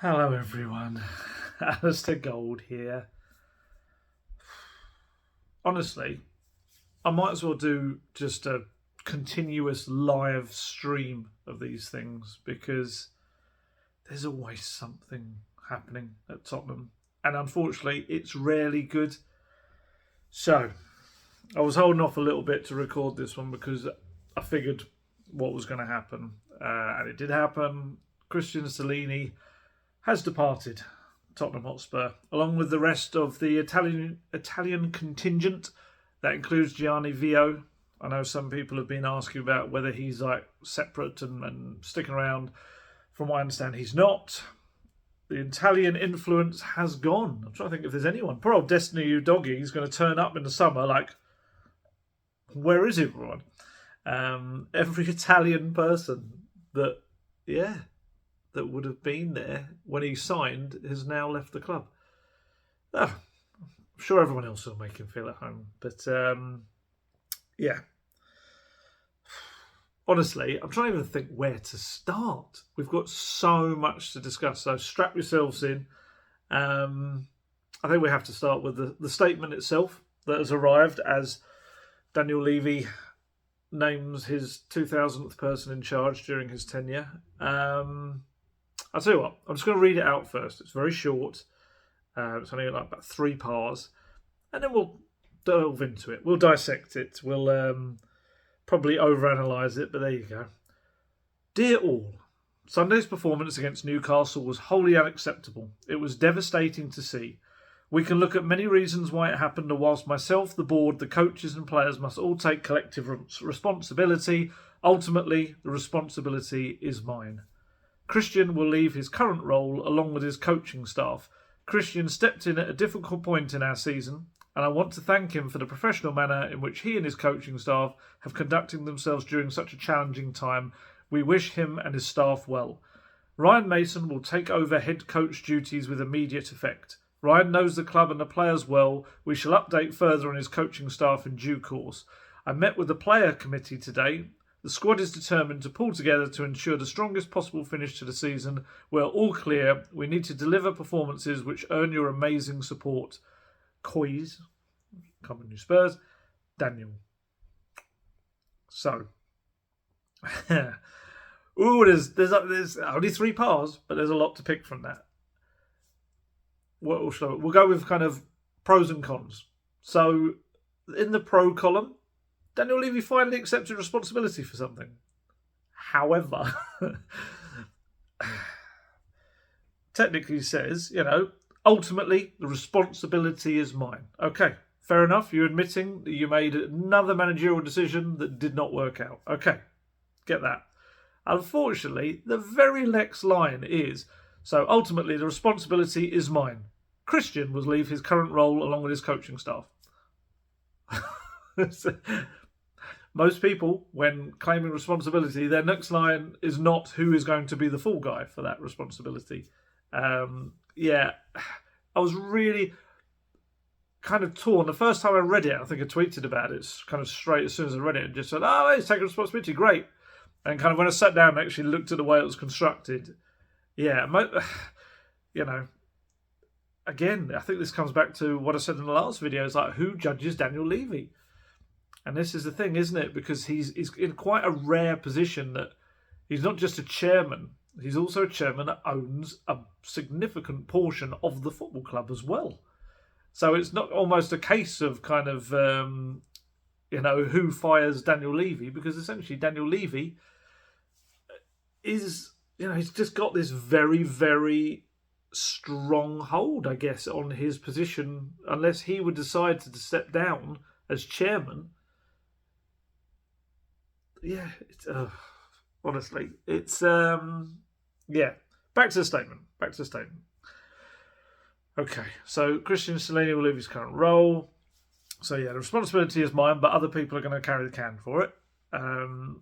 Hello everyone, Alistair Gold here. Honestly, I might as well do just a continuous live stream of these things because there's always something happening at Tottenham, and unfortunately, it's rarely good. So, I was holding off a little bit to record this one because I figured what was going to happen, and it did happen. Cristian Stellini has departed Tottenham Hotspur, along with the rest of the Italian contingent. That includes Gianni Vio. I know some people have been asking about whether he's like separate and sticking around. From what I understand, he's not. The Italian influence has gone. I'm trying to think if there's anyone. Poor old Destiny Udogi is going to turn up in the summer. Like, where is everyone? Every Italian person that, that would have been there when he signed has now left the club. Oh, I'm sure everyone else will make him feel at home. But yeah. Honestly, I'm trying to even think where to start. We've got so much to discuss, so strap yourselves in. I think we have to start with the statement itself that has arrived as Daniel Levy names his 2000th person in charge during his tenure. I'll tell you what, I'm just going to read it out first. It's very short. It's only like about 3 parts. And then we'll delve into it. We'll dissect it. We'll probably overanalyze it, but there you go. Dear all, Sunday's performance against Newcastle was wholly unacceptable. It was devastating to see. We can look at many reasons why it happened, and whilst myself, the board, the coaches and players must all take collective responsibility, ultimately the responsibility is mine. Cristian will leave his current role along with his coaching staff. Cristian stepped in at a difficult point in our season, and I want to thank him for the professional manner in which he and his coaching staff have conducted themselves during such a challenging time. We wish him and his staff well. Ryan Mason will take over head coach duties with immediate effect. Ryan knows the club and the players well. We shall update further on his coaching staff in due course. I met with the player committee today. The squad is determined to pull together to ensure the strongest possible finish to the season. We're all clear. We need to deliver performances which earn your amazing support. Coys, common new Spurs, Daniel. So, there's only 3 parts, but there's a lot to pick from that. We'll go with kind of pros and cons. So, in the pro column, Daniel Levy finally accepted responsibility for something. However, technically says, ultimately the responsibility is mine. Okay, fair enough. You're admitting that you made another managerial decision that did not work out. Okay, get that. Unfortunately, the very next line is, so ultimately the responsibility is mine. Cristian will leave his current role along with his coaching staff. Most people, when claiming responsibility, their next line is not who is going to be the fall guy for that responsibility. I was really kind of torn. The first time I read it, I think I tweeted about it kind of straight as soon as I read it and just said, oh, he's taking responsibility, great. And kind of when I sat down and actually looked at the way it was constructed, again, I think this comes back to what I said in the last video. It's like, who judges Daniel Levy? And this is the thing, isn't it? Because he's in quite a rare position that he's not just a chairman. He's also a chairman that owns a significant portion of the football club as well. So it's not almost a case of kind of, who fires Daniel Levy, because essentially Daniel Levy is, he's just got this very, very strong hold, I guess, on his position, unless he would decide to step down as chairman. Yeah, honestly, it's Back to the statement. Okay, so Cristian Stellini will leave his current role. So the responsibility is mine, but other people are going to carry the can for it. I'm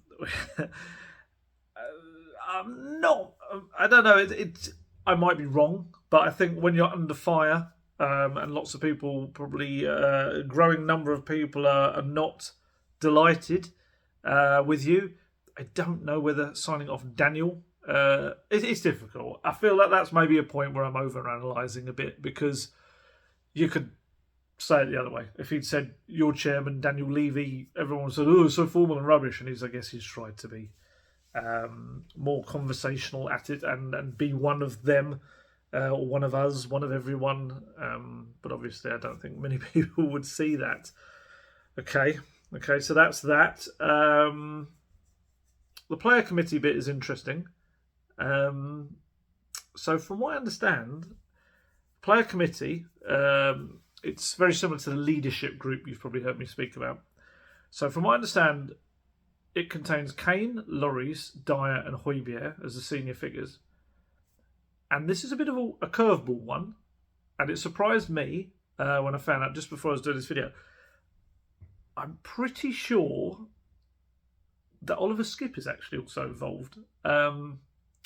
not. I don't know. I might be wrong, but I think when you're under fire, and lots of people, probably a growing number of people, are not delighted with you. I don't know whether signing off Daniel It's difficult. I feel like that's maybe a point where I'm overanalyzing a bit, because you could say it the other way. If he'd said, your chairman, Daniel Levy, everyone would have said, oh, it's so formal and rubbish. And I guess he's tried to be more conversational at it and be one of them, or one of us, one of everyone. But obviously, I don't think many people would see that. Okay, so that's that. The player committee bit is interesting. So from what I understand, player committee, it's very similar to the leadership group you've probably heard me speak about. So from what I understand, it contains Kane, Lloris, Dyer and Højbjerg as the senior figures. And this is a bit of a curveball one. And it surprised me when I found out just before I was doing this video. I'm pretty sure that Oliver Skipp is actually also involved.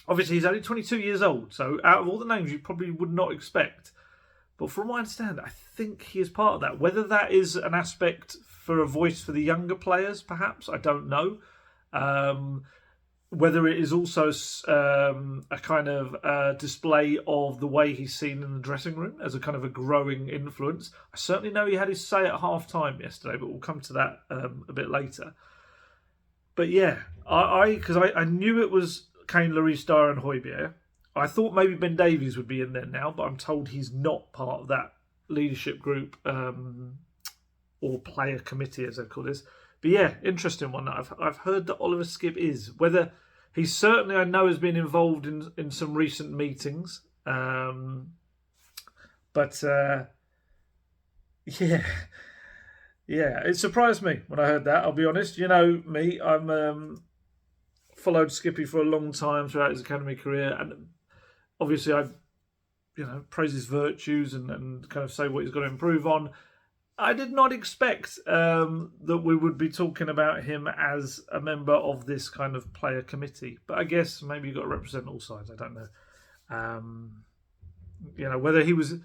Obviously, he's only 22 years old. So out of all the names you probably would not expect. But from what I understand, I think he is part of that. Whether that is an aspect for a voice for the younger players, perhaps, I don't know. Whether it is also a kind of display of the way he's seen in the dressing room as a kind of a growing influence. I certainly know he had his say at half-time yesterday, but we'll come to that a bit later. But yeah, because I knew it was Kane, Lloris, Dyer and Højbjerg. I thought maybe Ben Davies would be in there now, but I'm told he's not part of that leadership group or player committee, as they call this. But yeah, interesting one. I've heard that Oliver Skipp is. Whether he's certainly, I know, has been involved in some recent meetings. But yeah, it surprised me when I heard that. I'll be honest. You know me, I'm followed Skippy for a long time throughout his academy career, and obviously I, praise his virtues and kind of say what he's got to improve on. I did not expect that we would be talking about him as a member of this kind of player committee. But I guess maybe you've got to represent all sides. I don't know. Whether he was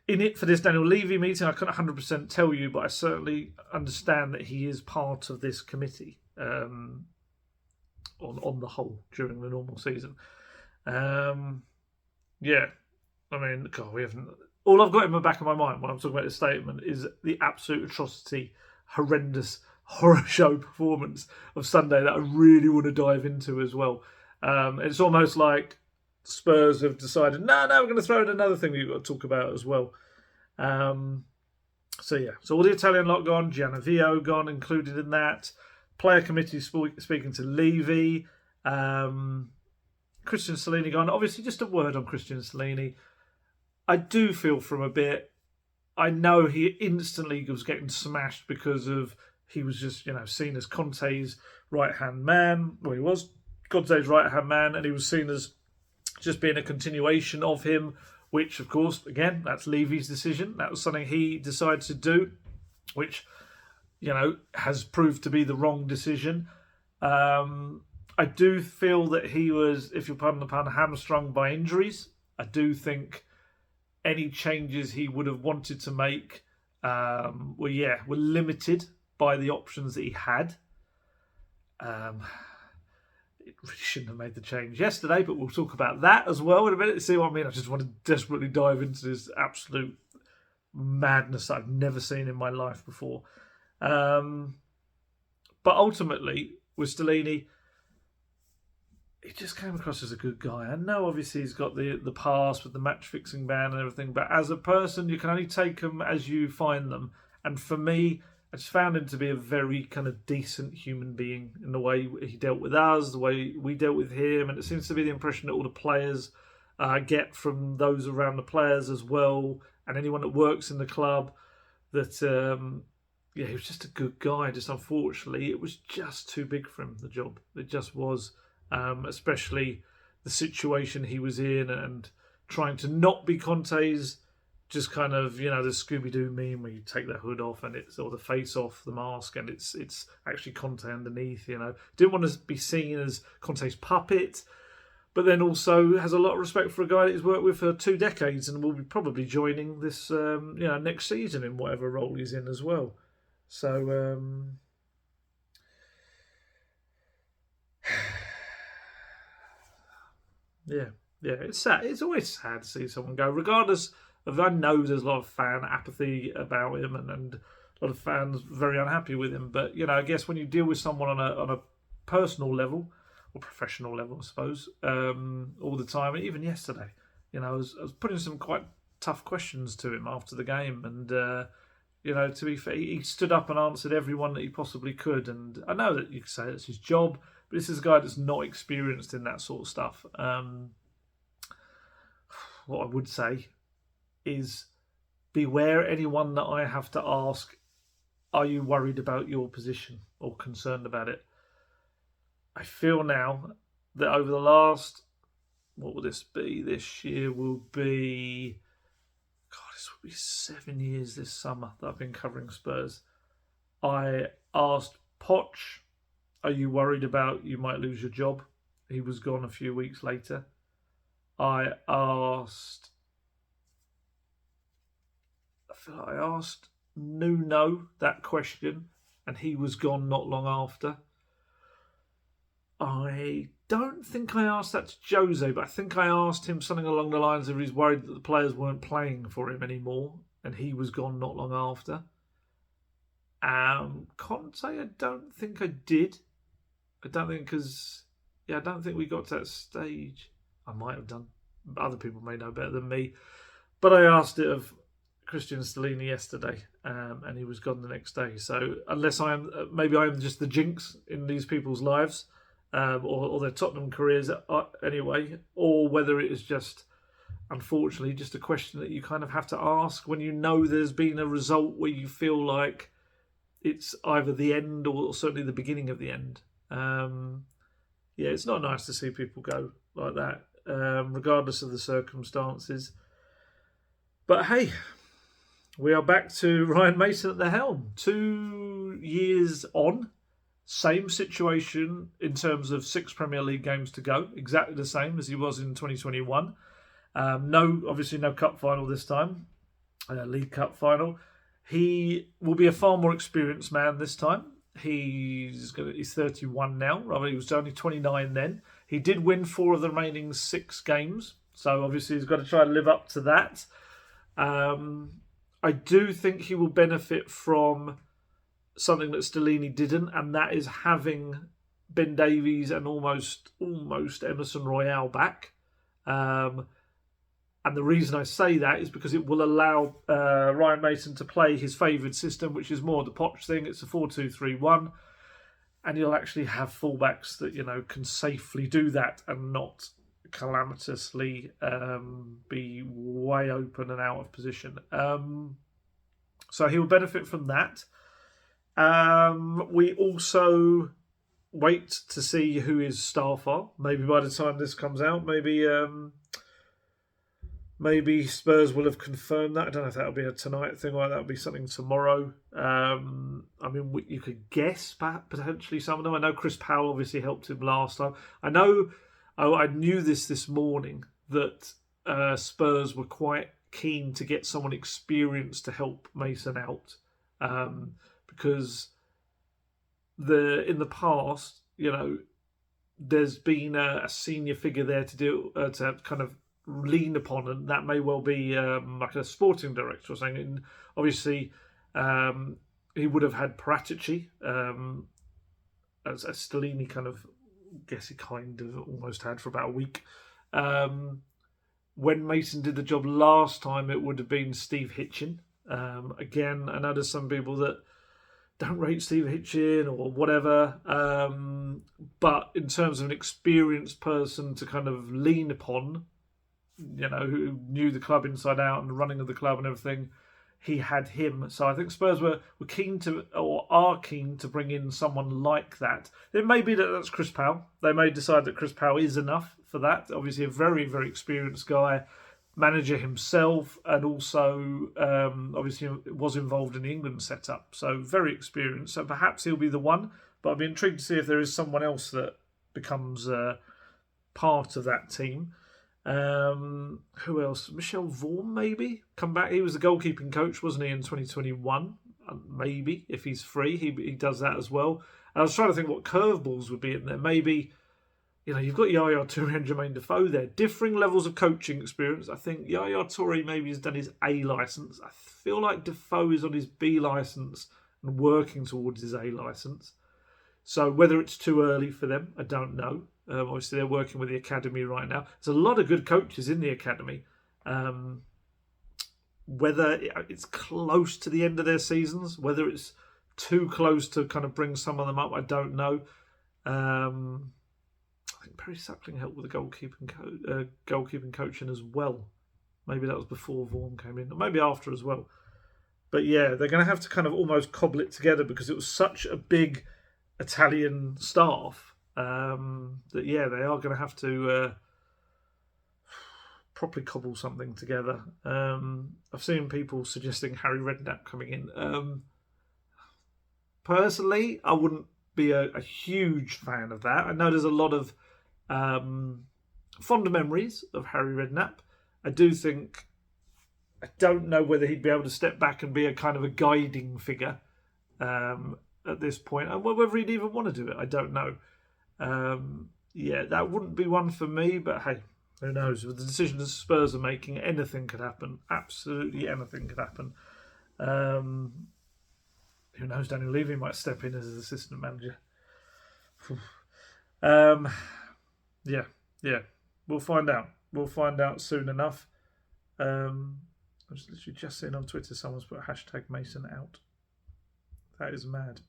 in it for this Daniel Levy meeting, I couldn't 100% tell you, but I certainly understand that he is part of this committee on the whole during the normal season. Yeah, I mean, God, we haven't. All I've got in the back of my mind when I'm talking about this statement is the absolute atrocity, horrendous horror show performance of Sunday that I really want to dive into as well. It's almost like Spurs have decided, no, we're going to throw in another thing we've got to talk about as well. So all the Italian lot gone, Gianavio gone, included in that. Player committee speaking to Levy. Cristian Stellini gone. Obviously, just a word on Cristian Stellini. I do feel from a bit, I know he instantly was getting smashed because of he was just, seen as Conte's right-hand man. Well, he was Conte's right-hand man, and he was seen as just being a continuation of him, which, of course, again, that's Levy's decision. That was something he decided to do, which, has proved to be the wrong decision. I do feel that he was, if you'll pardon the pun, hamstrung by injuries. I do think any changes he would have wanted to make were limited by the options that he had. It really shouldn't have made the change yesterday, but we'll talk about that as well in a minute. See what I mean? I just want to desperately dive into this absolute madness that I've never seen in my life before. But ultimately, with Stellini, he just came across as a good guy. I know, obviously, he's got the past with the match-fixing ban and everything, but as a person, you can only take them as you find them. And for me, I just found him to be a very kind of decent human being in the way he dealt with us, the way we dealt with him, and it seems to be the impression that all the players get from those around the players as well, and anyone that works in the club, that he was just a good guy. Just unfortunately, it was just too big for him, the job. It just was. Especially the situation he was in and trying to not be Conte's, just kind of, the Scooby-Doo meme where you take the hood off and it's, or the face off, the mask, and it's actually Conte underneath, Didn't want to be seen as Conte's puppet, but then also has a lot of respect for a guy that he's worked with for 2 decades and will be probably joining this, next season in whatever role he's in as well. So, Yeah, yeah, it's sad. It's always sad to see someone go, regardless of. I know there's a lot of fan apathy about him, and a lot of fans very unhappy with him. But I guess when you deal with someone on a personal level or professional level, I suppose, all the time, even yesterday, I was putting some quite tough questions to him after the game, and to be fair, he stood up and answered everyone that he possibly could. And I know that you could say it's his job, but this is a guy that's not experienced in that sort of stuff. What I would say is beware anyone that I have to ask, are you worried about your position or concerned about it? I feel now that over the last, what will this be? This year will be, God, this will be 7 years this summer that I've been covering Spurs. I asked Poch, are you worried about you might lose your job? He was gone a few weeks later. I feel like I asked Nuno that question, and he was gone not long after. I don't think I asked that to Jose, but I think I asked him something along the lines of he's worried that the players weren't playing for him anymore, and he was gone not long after. Conte, I don't think I did. I don't think we got to that stage. I might have done. Other people may know better than me. But I asked it of Cristian Stellini yesterday, and he was gone the next day. So unless maybe I am just the jinx in these people's lives, or their Tottenham careers anyway, or whether it is just, unfortunately, just a question that you kind of have to ask when you know there's been a result where you feel like it's either the end or certainly the beginning of the end. It's not nice to see people go like that, regardless of the circumstances. But hey, we are back to Ryan Mason at the helm. 2 years on, same situation in terms of 6 Premier League games to go, exactly the same as he was in 2021. Obviously no cup final this time, League Cup final. He will be a far more experienced man this time. He's 31 now. Rather, he was only 29 then. He did win 4 of the remaining 6 games, so obviously he's got to try and live up to that. I do think he will benefit from something that Stellini didn't, and that is having Ben Davies and almost Emerson Royale back. And the reason I say that is because it will allow Ryan Mason to play his favoured system, which is more the Poch thing. It's a 4-2-3-1. And you'll actually have fullbacks that, can safely do that and not calamitously be way open and out of position. So he will benefit from that. We also wait to see who his staff are. Maybe by the time this comes out, Maybe Spurs will have confirmed that. I don't know if that'll be a tonight thing or that'll be something tomorrow. You could guess potentially some of them. I know Chris Powell obviously helped him last time. I knew this morning that Spurs were quite keen to get someone experienced to help Mason out, because in the past, there's been a senior figure there to kind of lean upon, and that may well be like a sporting director or something. And obviously, he would have had Paratici as Stellini almost had for about a week. When Mason did the job last time, it would have been Steve Hitchen. Again, I know there's some people that don't rate Steve Hitchen or whatever, but in terms of an experienced person to kind of lean upon, who knew the club inside out and the running of the club and everything, he had him. So I think Spurs were keen to, or are keen to, bring in someone like that. It may be that that's Chris Powell. They may decide that Chris Powell is enough for that. Obviously a very, very experienced guy, manager himself, and also obviously was involved in the England setup. So very experienced. So perhaps he'll be the one. But I'd be intrigued to see if there is someone else that becomes part of that team. Who else? Michel Vorm, maybe come back. He was the goalkeeping coach, wasn't he, in 2021? Maybe if he's free, he does that as well. And I was trying to think what curveballs would be in there. Maybe you've got Yaya Toure and Jermaine Defoe there. Differing levels of coaching experience. I think Yaya Toure maybe has done his A licence. I feel like Defoe is on his B licence and working towards his A licence. So whether it's too early for them, I don't know. Obviously, they're working with the academy right now. There's a lot of good coaches in the academy. Whether it's close to the end of their seasons, whether it's too close to kind of bring some of them up, I don't know. I think Perry Suckling helped with the goalkeeping coaching as well. Maybe that was before Vaughan came in, or maybe after as well. But yeah, they're going to have to kind of almost cobble it together because it was such a big Italian staff that they are going to have to properly cobble something together. I've seen people suggesting Harry Redknapp coming in. Personally, I wouldn't be a huge fan of that. I know there's a lot of fond memories of Harry Redknapp. I don't know whether he'd be able to step back and be a kind of a guiding figure at this point, and whether he'd even want to do it, I don't know. That wouldn't be one for me, but hey, who knows? With the decision the Spurs are making, anything could happen. Absolutely anything could happen. Who knows? Daniel Levy might step in as his assistant manager. We'll find out. We'll find out soon enough. I was literally just seeing on Twitter someone's put hashtag Mason out. That is mad.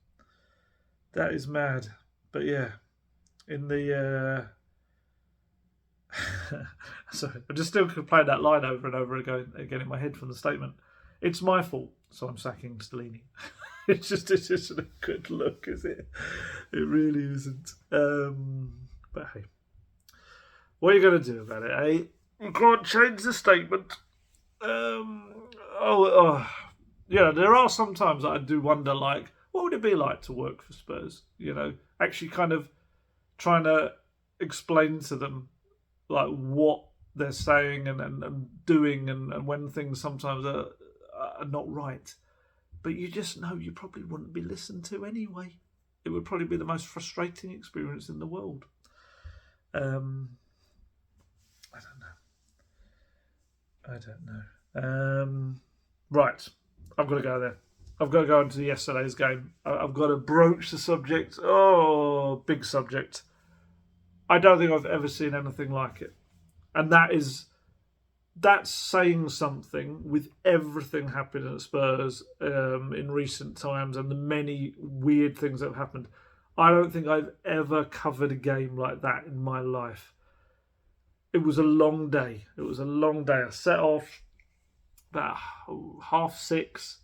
That is mad. But yeah, in the sorry, I'm just still playing that line over and over again in my head from the statement. It's my fault, so I'm sacking Stellini. It's just a good look, is it? It really isn't. But hey, what are you going to do about it, eh? You can't change the statement. There are some times that I do wonder, like, what would it be like to work for Spurs? Actually kind of trying to explain to them, like, what they're saying and doing and when things sometimes are not right. But you just know you probably wouldn't be listened to anyway. It would probably be the most frustrating experience in the world. I don't know. Right, I've got to go there. I've got to go into yesterday's game. I've got to broach the subject. Oh, big subject. I don't think I've ever seen anything like it. And that's saying something with everything happening at Spurs in recent times and the many weird things that have happened. I don't think I've ever covered a game like that in my life. It was a long day. I set off about 6:30.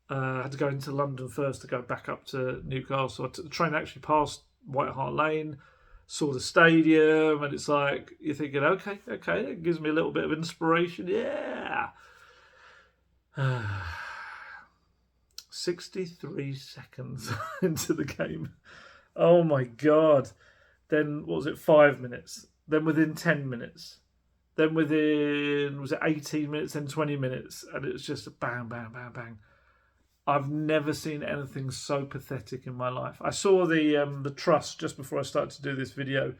I had to go into London first to go back up to Newcastle. I took the train actually past White Hart Lane, saw the stadium, and it's like, you're thinking, okay, it gives me a little bit of inspiration. Yeah. 63 seconds into the game. Oh my God. Then, what was it, 5 minutes? Then within 10 minutes. Then within, 18 minutes, then 20 minutes. And it was just a bang, bang, bang, bang. I've never seen anything so pathetic in my life. I saw the Trust, just before I started to do this video,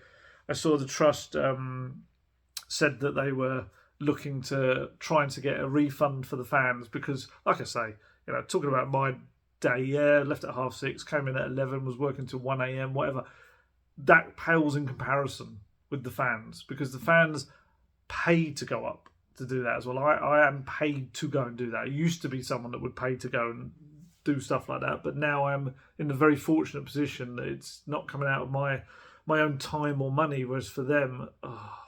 I saw the Trust said that they were trying to get a refund for the fans because, like I say, talking about my day, left at 6:30, came in at 11, was working till 1 a.m, whatever. That pales in comparison with the fans because the fans pay to go up to do that as well. I am paid to go and do that. I used to be someone that would pay to go and do stuff like that, but now I'm in a very fortunate position that it's not coming out of my own time or money, whereas for them,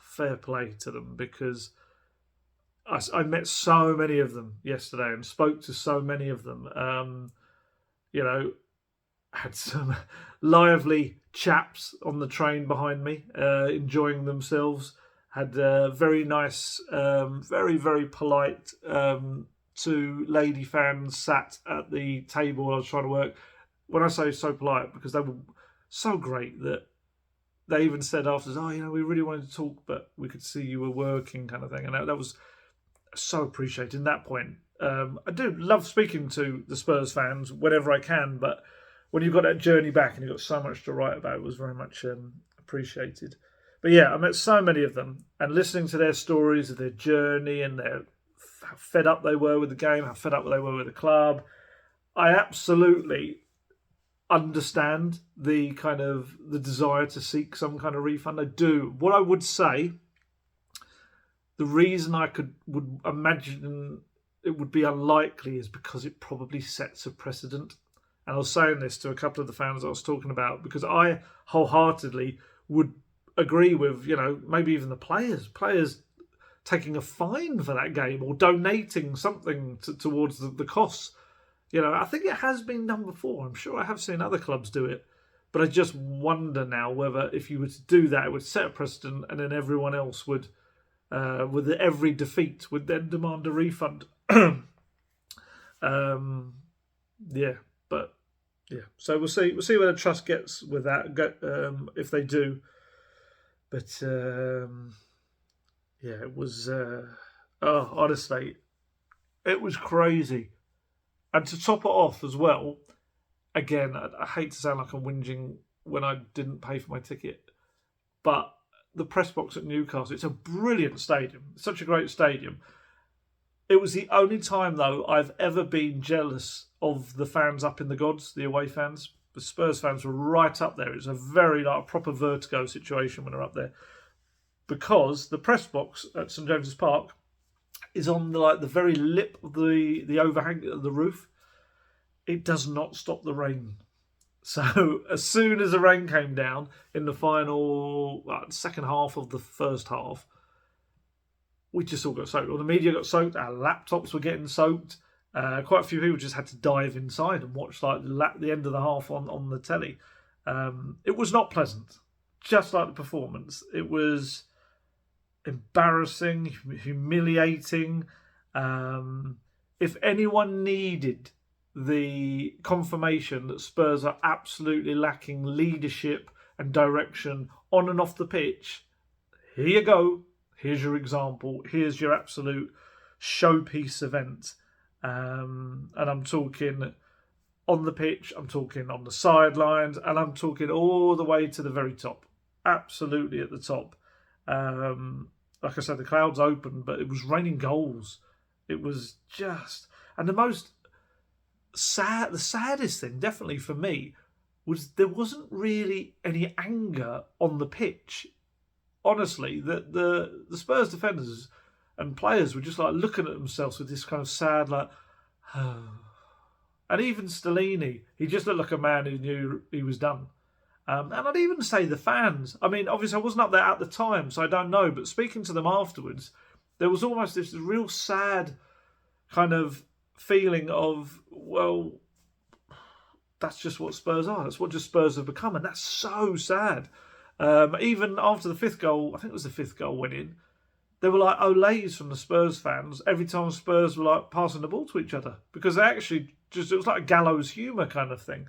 fair play to them, because I met so many of them yesterday and spoke to so many of them. Had some lively chaps on the train behind me, enjoying themselves. Had very nice, very, very polite 2 lady fans sat at the table I was trying to work. When I say so polite, because they were so great that they even said afterwards, we really wanted to talk, but we could see you were working, kind of thing. And that was so appreciated in that point. I do love speaking to the Spurs fans whenever I can, but when you've got that journey back and you've got so much to write about, it was very much appreciated. But yeah, I met so many of them, and listening to their stories of their journey and how fed up they were with the game, how fed up they were with the club, I absolutely understand the desire to seek some kind of refund. I do. What I would say, the reason would imagine it would be unlikely is because it probably sets a precedent. And I was saying this to a couple of the fans I was talking about, because I wholeheartedly would agree with, maybe even the players taking a fine for that game or donating something towards the costs. I think it has been done before. I'm sure I have seen other clubs do it. But I just wonder now whether if you were to do that, it would set a precedent, and then everyone else would, with every defeat, would then demand a refund. So we'll see where the trust gets with that, if they do. But it was honestly, it was crazy. And to top it off as well, again, I hate to sound like I'm whinging when I didn't pay for my ticket, but the press box at Newcastle, it's a brilliant stadium. It's such a great stadium. It was the only time, though, I've ever been jealous of the fans up in the gods, the away fans. The Spurs fans were right up there. It was a very proper vertigo situation when they're up there, because the press box at St James's Park is on the very lip of the overhang of the roof. It does not stop the rain. So as soon as the rain came down in the final second half of the first half, we just all got soaked. All the media got soaked. Our laptops were getting soaked. Quite a few people just had to dive inside and watch the end of the half on the telly. It was not pleasant, just like the performance. It was embarrassing, humiliating. If anyone needed the confirmation that Spurs are absolutely lacking leadership and direction on and off the pitch, here you go. Here's your example. Here's your absolute showpiece event. And I'm talking on the pitch, I'm talking on the sidelines, and I'm talking all the way to the very top. Absolutely at the top. Like I said, the clouds opened, but it was raining goals. It was just... And the saddest thing, definitely for me, was there wasn't really any anger on the pitch. Honestly, the Spurs defenders and players were just looking at themselves with this kind of sad, and even Stellini, he just looked like a man who knew he was done. And I'd even say the fans. I mean, obviously I wasn't up there at the time, so I don't know, but speaking to them afterwards, there was almost this real sad kind of feeling of, well, that's just what Spurs are. That's what just Spurs have become, and that's so sad. Even after the fifth goal, I think it was the fifth goal went in, there were olays from the Spurs fans every time Spurs were passing the ball to each other, because they actually it was like a gallows humour kind of thing.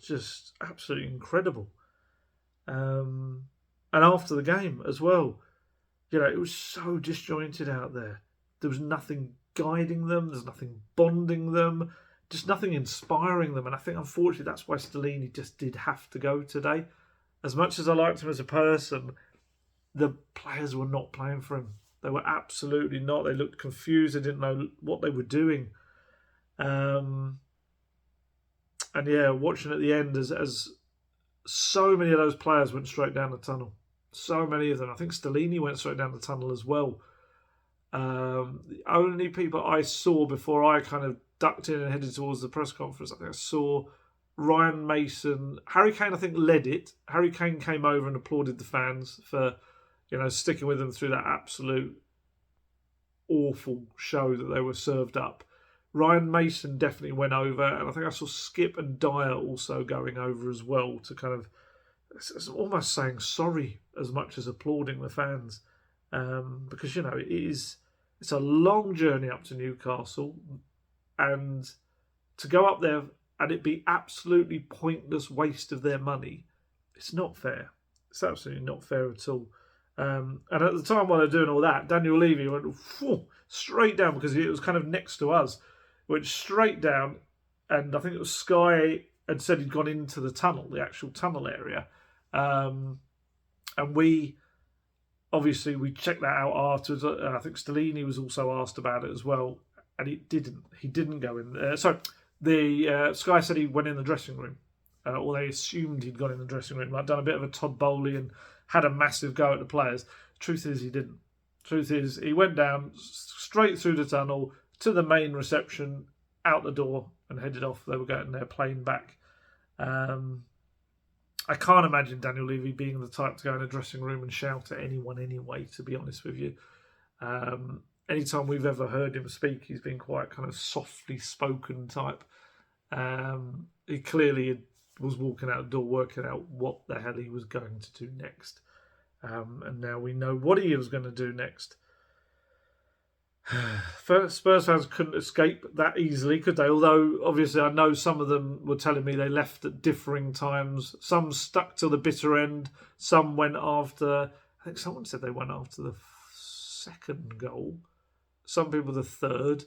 Just absolutely incredible. And after the game as well, it was so disjointed out there. There was nothing guiding them. There's nothing bonding them. Just nothing inspiring them. And I think, unfortunately, that's why Stellini just did have to go today. As much as I liked him as a person, the players were not playing for him. They were absolutely not. They looked confused. They didn't know what they were doing. And yeah, watching at the end as so many of those players went straight down the tunnel. So many of them. I think Stellini went straight down the tunnel as well. The only people I saw before I kind of ducked in and headed towards the press conference, I think I saw Ryan Mason. Harry Kane, I think, led it. Harry Kane came over and applauded the fans for, sticking with them through that absolute awful show that they were served up. Ryan Mason definitely went over, and I think I saw Skip and Dyer also going over as well to kind of, it's almost saying sorry as much as applauding the fans. Because, it's a long journey up to Newcastle, and to go up there and it be absolutely pointless waste of their money, it's not fair. It's absolutely not fair at all. And at the time while they're doing all that, Daniel Levy went straight down, because it was kind of next to us. Went straight down, and I think it was Sky and said he'd gone into the tunnel, the actual tunnel area. And we checked that out afterwards. I think Stellini was also asked about it as well, and he didn't go in. The Sky said he went in the dressing room, or they assumed he'd gone in the dressing room, like done a bit of a Todd Bowley and had a massive go at the players. Truth is, he didn't. Truth is, he went down straight through the tunnel to the main reception, out the door, and headed off. They were getting their plane back. I can't imagine Daniel Levy being the type to go in a dressing room and shout at anyone anyway, to be honest with you. Anytime we've ever heard him speak, he's been quite kind of softly spoken type. He clearly was walking out the door working out what the hell he was going to do next. And now we know what he was going to do next. Spurs fans couldn't escape that easily, could they? Although, obviously, I know some of them were telling me they left at differing times. Some stuck till the bitter end. Some went after... I think someone said they went after the second goal. Some people the third.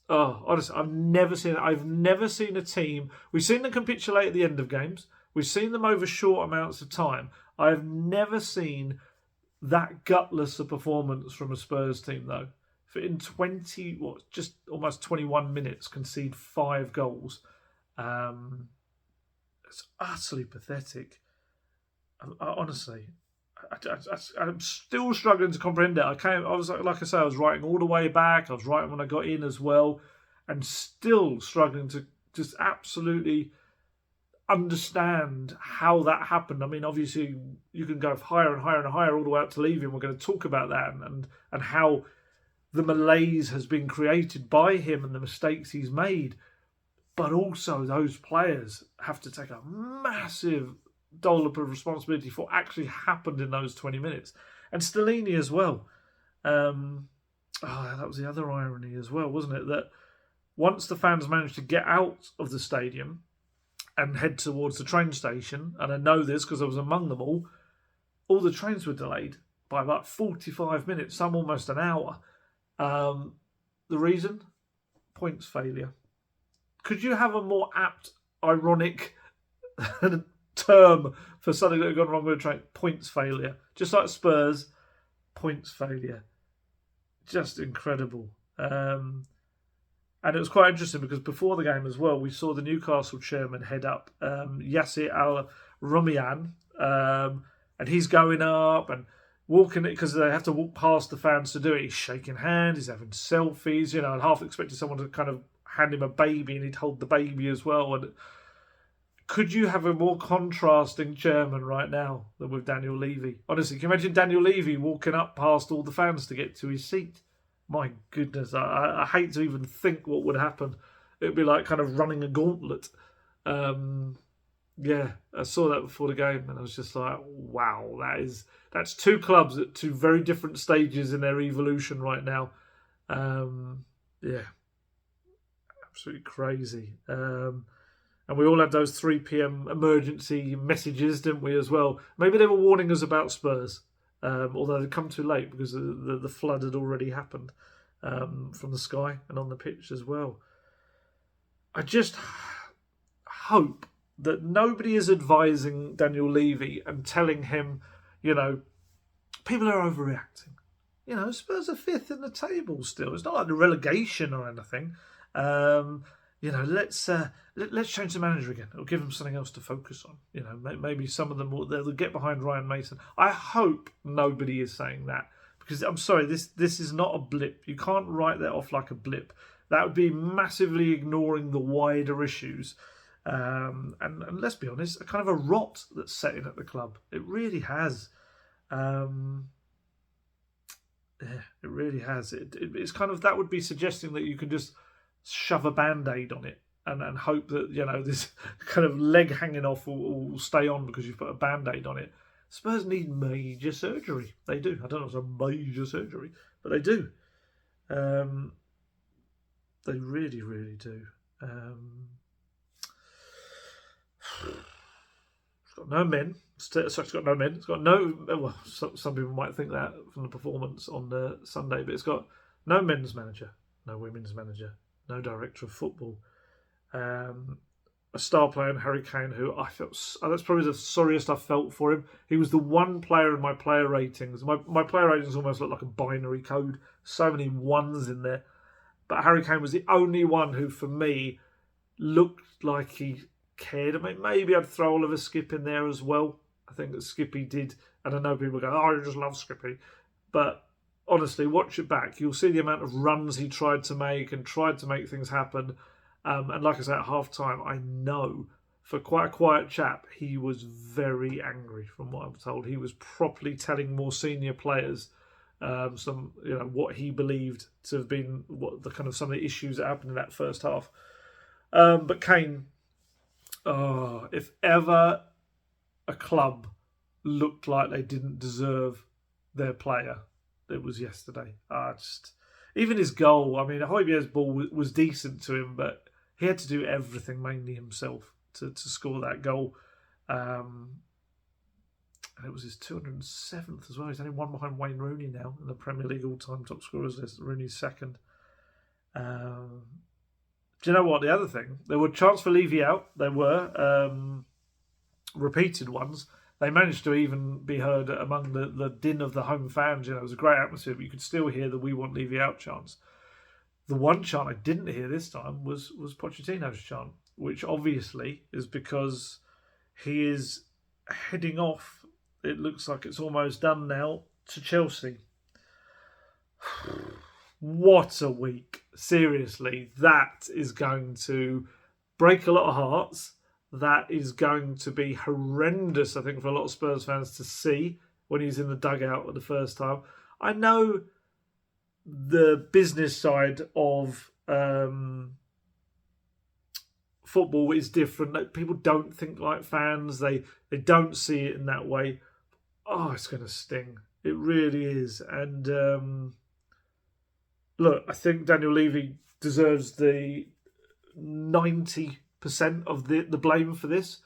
Honestly, I've never seen a team... We've seen them capitulate at the end of games. We've seen them over short amounts of time. I've never seen that gutless a performance from a Spurs team, though. For in just almost 21 minutes, concede 5 goals. It's utterly pathetic. Honestly, I'm still struggling to comprehend it. I was writing all the way back. I was writing when I got in as well, and still struggling to just absolutely understand how that happened. I mean, obviously, you can go higher and higher and higher all the way up to Levy, and we're going to talk about that and how the malaise has been created by him and the mistakes he's made. But also, those players have to take a massive dollop of responsibility for what actually happened in those 20 minutes. And Stellini as well. That was the other irony as well, wasn't it? That once the fans managed to get out of the stadium and head towards the train station, and I know this because I was among them all the trains were delayed by about 45 minutes, some almost an hour. The reason? Points failure. Could you have a more apt, ironic term for something that had gone wrong with a train? Points failure. Just like Spurs, points failure. Just incredible. And it was quite interesting because before the game as well, we saw the Newcastle chairman head up, Yasser Al-Rumayyan, and he's going up and walking it because they have to walk past the fans to do it. He's shaking hands, he's having selfies, and half expected someone to kind of hand him a baby and he'd hold the baby as well. And could you have a more contrasting chairman right now than with Daniel Levy? Honestly, can you imagine Daniel Levy walking up past all the fans to get to his seat? My goodness, I hate to even think what would happen. It'd be like kind of running a gauntlet. Yeah, I saw that before the game and I was just like, wow, that's two clubs at two very different stages in their evolution right now. Yeah, absolutely crazy. And we all had those 3 p.m. emergency messages, didn't we, as well? Maybe they were warning us about Spurs. Although they'd come too late because the flood had already happened from the sky and on the pitch as well. I just hope that nobody is advising Daniel Levy and telling him, people are overreacting. Spurs are 5th in the table still. It's not like the relegation or anything. Let's change the manager again. It'll give them something else to focus on. Maybe some of them they'll get behind Ryan Mason. I hope nobody is saying that because I'm sorry, this is not a blip. You can't write that off like a blip. That would be massively ignoring the wider issues. And let's be honest, a kind of a rot that's set in at the club. It really has. Yeah, it really has. It's kind of that would be suggesting that you can just shove a band-aid on it and hope that this kind of leg hanging off will stay on because you've put a band-aid on it. Spurs need major surgery. They do. I don't know if it's a major surgery, but they do. They really, really do. It's got no men. It's got no men. It's got no... Well, some people might think that from the performance on the Sunday, but it's got no men's manager, no women's manager, no director of football. a star player in Harry Kane, who I felt that's probably the sorriest I felt for him. He was the one player in my player ratings. My player ratings almost look like a binary code. So many ones in there. But Harry Kane was the only one who, for me, looked like he cared. I mean, maybe I'd throw Oliver Skip in there as well. I think that Skippy did. And I know people go, oh, you just love Skippy. But honestly, watch it back. You'll see the amount of runs he tried to make and tried to make things happen. And like I said, at half-time, I know for quite a quiet chap, he was very angry from what I'm told. He was properly telling more senior players what he believed to have been some of the issues that happened in that first half. But Kane, if ever a club looked like they didn't deserve their player, it was yesterday. Even his goal, I mean, Højbjerg's ball was decent to him, but he had to do everything mainly himself to score that goal. And it was his 207th as well. He's only one behind Wayne Rooney now in the Premier League all-time top scorers list. Rooney's second. Do you know what? The other thing, there were chances for Levy out. There were repeated ones. They managed to even be heard among the din of the home fans. It was a great atmosphere, but you could still hear the "We want Levy out" chants. The one chant I didn't hear this time was Pochettino's chant, which obviously is because he is heading off. It looks like it's almost done now to Chelsea. What a week. Seriously, that is going to break a lot of hearts. That is going to be horrendous, I think, for a lot of Spurs fans to see when he's in the dugout for the first time. I know the business side of football is different. People don't think like fans. They don't see it in that way. Oh, it's going to sting. It really is. And look, I think Daniel Levy deserves the 90% of the blame for this.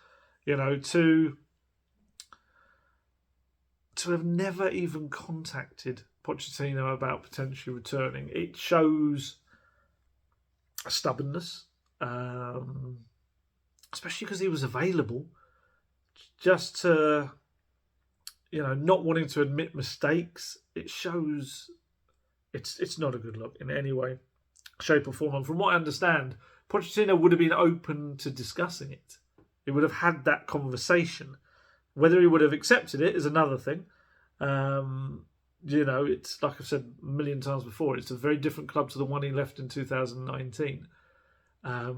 To have never even contacted Pochettino about potentially returning, it shows a stubbornness, especially because he was available. Just to, not wanting to admit mistakes, it shows it's not a good look in any way, shape or form. And from what I understand, Pochettino would have been open to discussing it. He would have had that conversation. Whether he would have accepted it is another thing. It's like I've said a million times before, it's a very different club to the one he left in 2019. I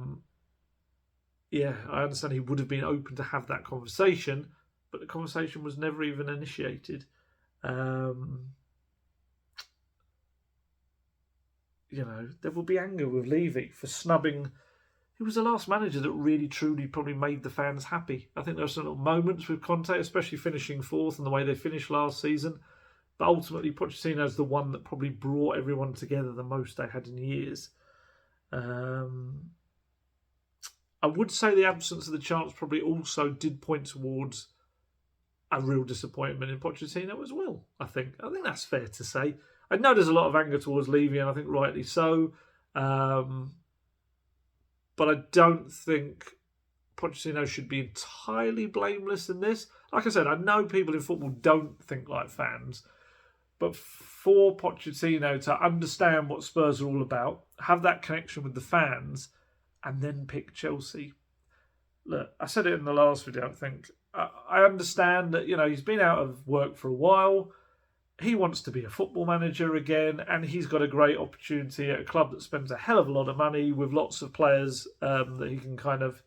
understand he would have been open to have that conversation, but the conversation was never even initiated. There will be anger with Levy for snubbing. He was the last manager that really, truly probably made the fans happy. I think there are some little moments with Conte, especially finishing fourth and the way they finished last season. But ultimately, Pochettino's the one that probably brought everyone together the most they had in years. I would say the absence of the chance probably also did point towards a real disappointment in Pochettino as well, I think. I think that's fair to say. I know there's a lot of anger towards Levy, and I think rightly so. But I don't think Pochettino should be entirely blameless in this. Like I said, I know people in football don't think like fans. But for Pochettino to understand what Spurs are all about, have that connection with the fans, and then pick Chelsea. Look, I said it in the last video, I think. I understand that, he's been out of work for a while. He wants to be a football manager again, and he's got a great opportunity at a club that spends a hell of a lot of money with lots of players that he can kind of,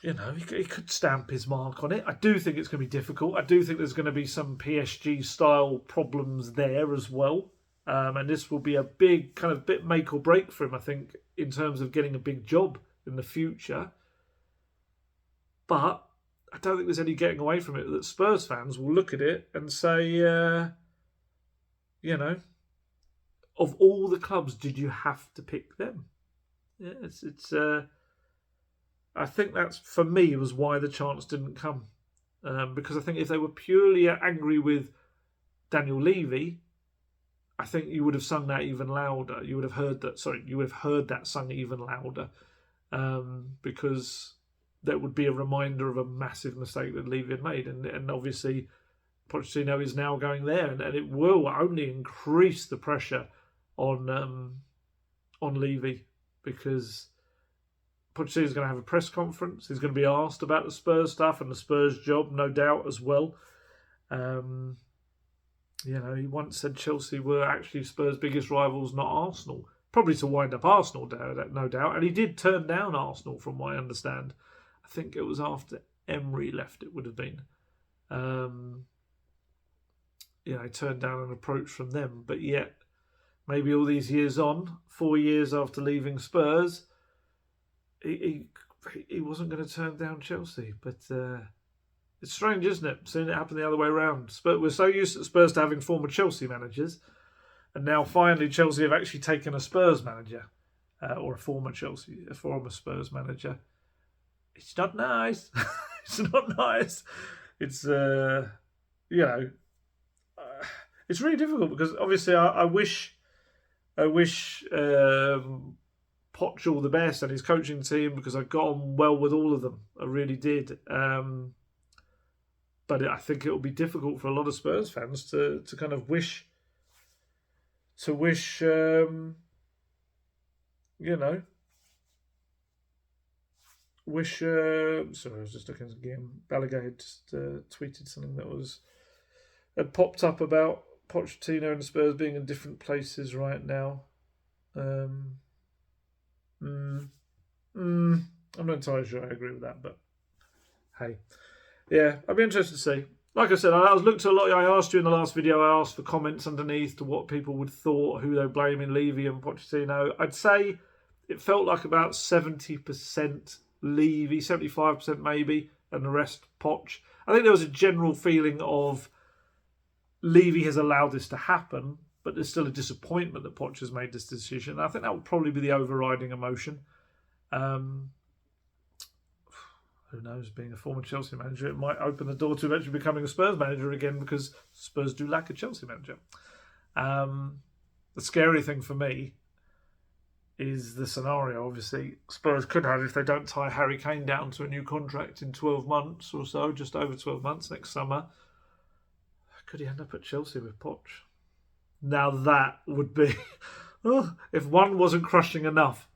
he could stamp his mark on it. I do think it's going to be difficult. I do think there's going to be some PSG-style problems there as well. And this will be a big kind of bit make or break for him, I think, in terms of getting a big job in the future. But I don't think there's any getting away from it that Spurs fans will look at it and say, of all the clubs, did you have to pick them? Yeah, it's. I think that's, for me, was why the chance didn't come. Because I think if they were purely angry with Daniel Levy, I think you would have sung that even louder. You would have heard that. Sorry, you would have heard that sung even louder, because that would be a reminder of a massive mistake that Levy had made, and obviously Pochettino is now going there, and it will only increase the pressure on Levy, because Pochettino's going to have a press conference. He's going to be asked about the Spurs stuff and the Spurs job, no doubt, as well. He once said Chelsea were actually Spurs' biggest rivals, not Arsenal. Probably to wind up Arsenal, no doubt. And he did turn down Arsenal, from what I understand. I think it was after Emery left, it would have been. He turned down an approach from them. But yet, maybe all these years on, 4 years after leaving Spurs, he wasn't going to turn down Chelsea. But it's strange, isn't it? Seeing it happen the other way around. We're so used to Spurs to having former Chelsea managers, and now finally Chelsea have actually taken a Spurs manager, or a former Spurs manager. It's not nice. It's not nice. It's it's really difficult, because obviously I wish Poch all the best and his coaching team, because I got on well with all of them. I really did. But I think it will be difficult for a lot of Spurs fans to kind of wish. Sorry, I was just looking again. Balaguer had just tweeted something that had popped up about Pochettino and Spurs being in different places right now. I'm not entirely sure I agree with that, but hey. Yeah, I'd be interested to see. Like I said, I looked at a lot. I asked you in the last video, I asked for comments underneath to what people would thought, who they're blaming, Levy and Pochettino. I'd say it felt like about 70% Levy, 75% maybe, and the rest Poch. I think there was a general feeling of Levy has allowed this to happen, but there's still a disappointment that Poch has made this decision. I think that would probably be the overriding emotion. Who knows, being a former Chelsea manager, it might open the door to eventually becoming a Spurs manager again, because Spurs do lack a Chelsea manager. The scary thing for me is the scenario, obviously, Spurs could have if they don't tie Harry Kane down to a new contract in 12 months or so, just over 12 months next summer. Could he end up at Chelsea with Poch? Now that would be... if one wasn't crushing enough,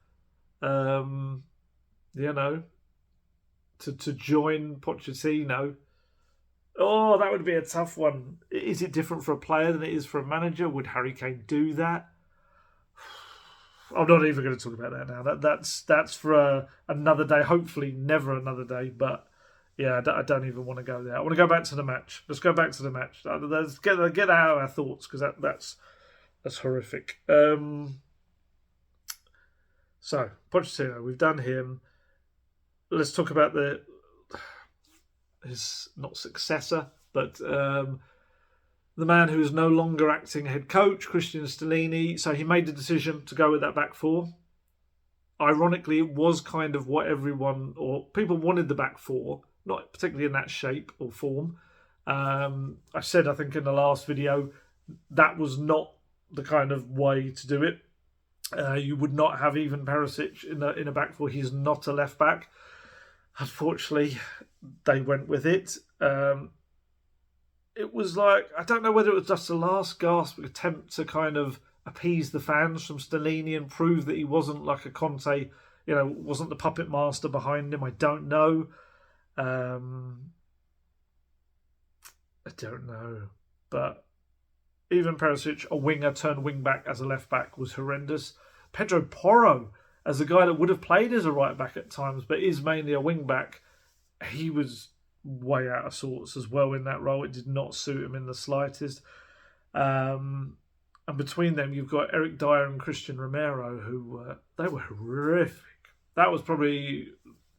to join Pochettino, that would be a tough one. Is it different for a player than it is for a manager? Would Harry Kane do that? I'm not even going to talk about that now. That's for another day. Hopefully, never another day. But yeah, I don't even want to go there. I want to go back to the match. Let's go back to the match. Let's get out our thoughts, because that's horrific. So Pochettino, we've done him. Let's talk about his not successor, but the man who is no longer acting head coach, Cristian Stellini. So he made the decision to go with that back four. Ironically, it was kind of what everyone or people wanted the back four, not particularly in that shape or form. I said, I think in the last video, that was not the kind of way to do it. You would not have even Perisic in a back four. He's not a left back. Unfortunately, they went with it. It was like, I don't know whether it was just a last gasp attempt to kind of appease the fans from Stellini and prove that he wasn't like a Conte, wasn't the puppet master behind him. I don't know. I don't know. But even Perisic, a winger turned wing back as a left back, was horrendous. Pedro Porro, as a guy that would have played as a right back at times, but is mainly a wing back, he was way out of sorts as well in that role. It did not suit him in the slightest. And between them, you've got Eric Dyer and Christian Romero, who they were horrific. That was probably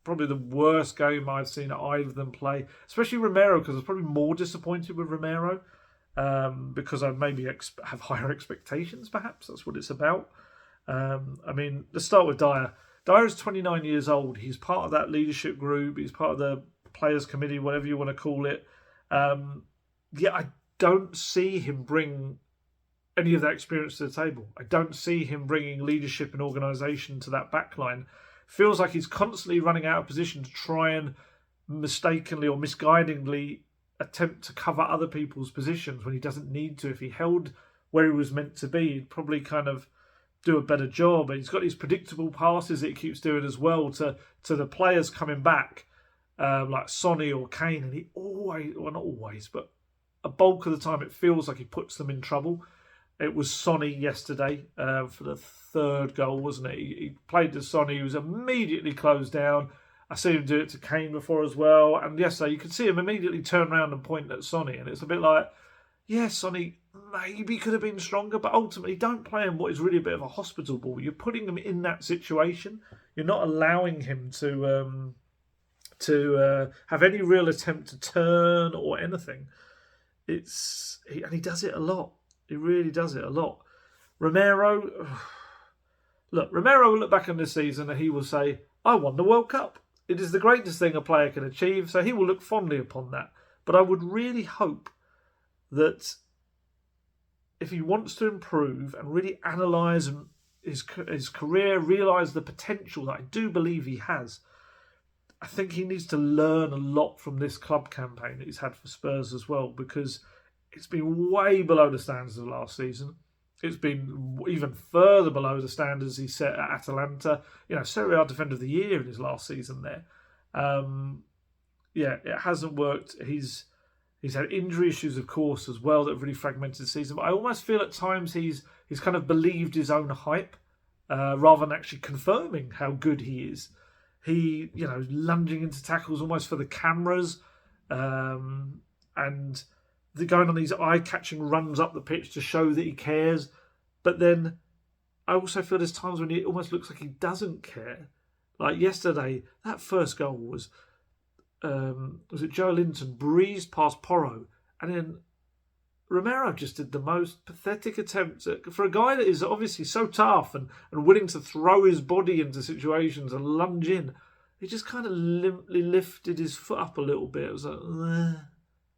the worst game I've seen either of them play, especially Romero, because I was probably more disappointed with Romero because I maybe have higher expectations, perhaps. That's what it's about. Let's start with Dyer. Dyer is 29 years old. He's part of that leadership group. He's part of the players' committee, whatever you want to call it. I don't see him bring any of that experience to the table. I don't see him bringing leadership and organisation to that back line. Feels like he's constantly running out of position to try and mistakenly or misguidingly attempt to cover other people's positions when he doesn't need to. If he held where he was meant to be, he'd probably kind of do a better job. And he's got these predictable passes that he keeps doing as well to the players coming back, like Sonny or Kane, and he always, well, not always, but a bulk of the time it feels like he puts them in trouble. It was Sonny yesterday for the third goal, wasn't it? He played to Sonny, he was immediately closed down. I seen him do it to Kane before as well. And yesterday you could see him immediately turn around and point at Sonny. And it's a bit like, yeah, Sonny maybe could have been stronger, but ultimately don't play him what is really a bit of a hospital ball. You're putting him in that situation. You're not allowing him to have any real attempt to turn or anything. And he does it a lot. He really does it a lot. Romero will look back on this season and he will say, I won the World Cup. It is the greatest thing a player can achieve, so he will look fondly upon that. But I would really hope that if he wants to improve and really analyse his career, realise the potential that I do believe he has, I think he needs to learn a lot from this club campaign that he's had for Spurs as well, because it's been way below the standards of last season. It's been even further below the standards he set at Atalanta. Serie A Defender of the Year in his last season there. It hasn't worked. He's had injury issues, of course, as well, that have really fragmented the season. But I almost feel at times he's kind of believed his own hype rather than actually confirming how good he is. He, lunging into tackles almost for the cameras and going on these eye-catching runs up the pitch to show that he cares. But then I also feel there's times when it almost looks like he doesn't care. Like yesterday, that first goal was it Joe Linton breezed past Porro, and then Romero just did the most pathetic attempt for a guy that is obviously so tough and willing to throw his body into situations and lunge in. He just kind of limply lifted his foot up a little bit. It was like, ugh.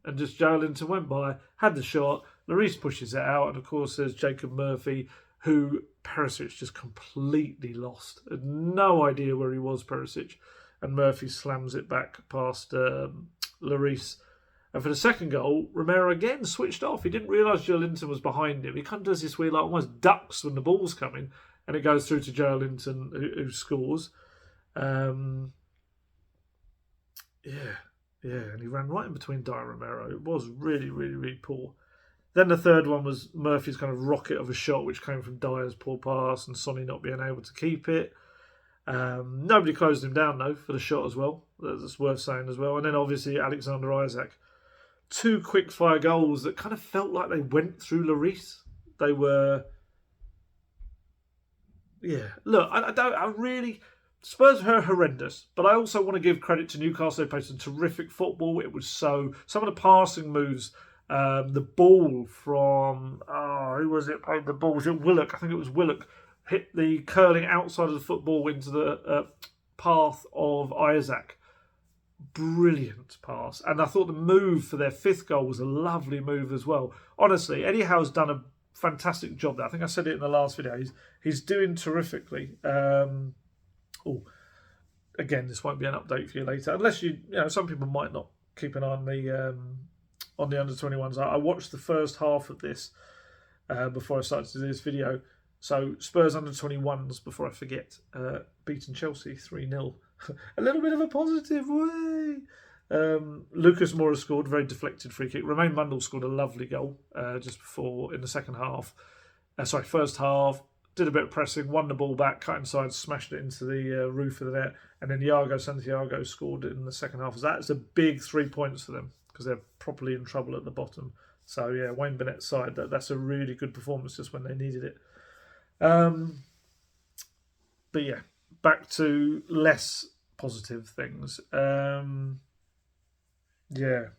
And just Joe Linton went by, had the shot. Lloris pushes it out, and of course there's Jacob Murphy, who Perisic just completely lost. Had no idea where he was, Perisic. And Murphy slams it back past Lloris. And for the second goal, Romero again switched off. He didn't realise Joe Linton was behind him. He kind of does this weird, like almost ducks when the ball's coming, and it goes through to Joe Linton, who scores. And he ran right in between Dyer and Romero. It was really, really, really poor. Then the third one was Murphy's kind of rocket of a shot, which came from Dyer's poor pass and Sonny not being able to keep it. Nobody closed him down, though, for the shot as well. That's worth saying as well. And then, obviously, Alexander Isak. 2 quick-fire goals that kind of felt like they went through Lloris. They were... Yeah. Look, I really... Spurs were horrendous, but I also want to give credit to Newcastle. They played some terrific football. It was some of the passing moves, the ball from, who was it played the ball? Was it Willock? I think it was Willock. Hit the curling outside of the football into the path of Isak. Brilliant pass. And I thought the move for their 5th goal was a lovely move as well. Honestly, Eddie Howe's done a fantastic job there. I think I said it in the last video. He's doing terrifically. Again, this won't be an update for you later, unless some people might not keep an eye on the under-21s. I watched the first half of this before I started to do this video. So Spurs under-21s, before I forget, beaten Chelsea 3-0. A little bit of a positive way. Lucas Moura scored, very deflected free kick. Romain Mundle scored a lovely goal just before in the second half. First half. Did a bit of pressing, won the ball back, cut inside, smashed it into the roof of the net, and then Iago Santiago scored it in the second half. So that's a big 3 points for them because they're properly in trouble at the bottom. So yeah, Wayne Bennett's side, that's a really good performance just when they needed it. But yeah, back to less positive things. And the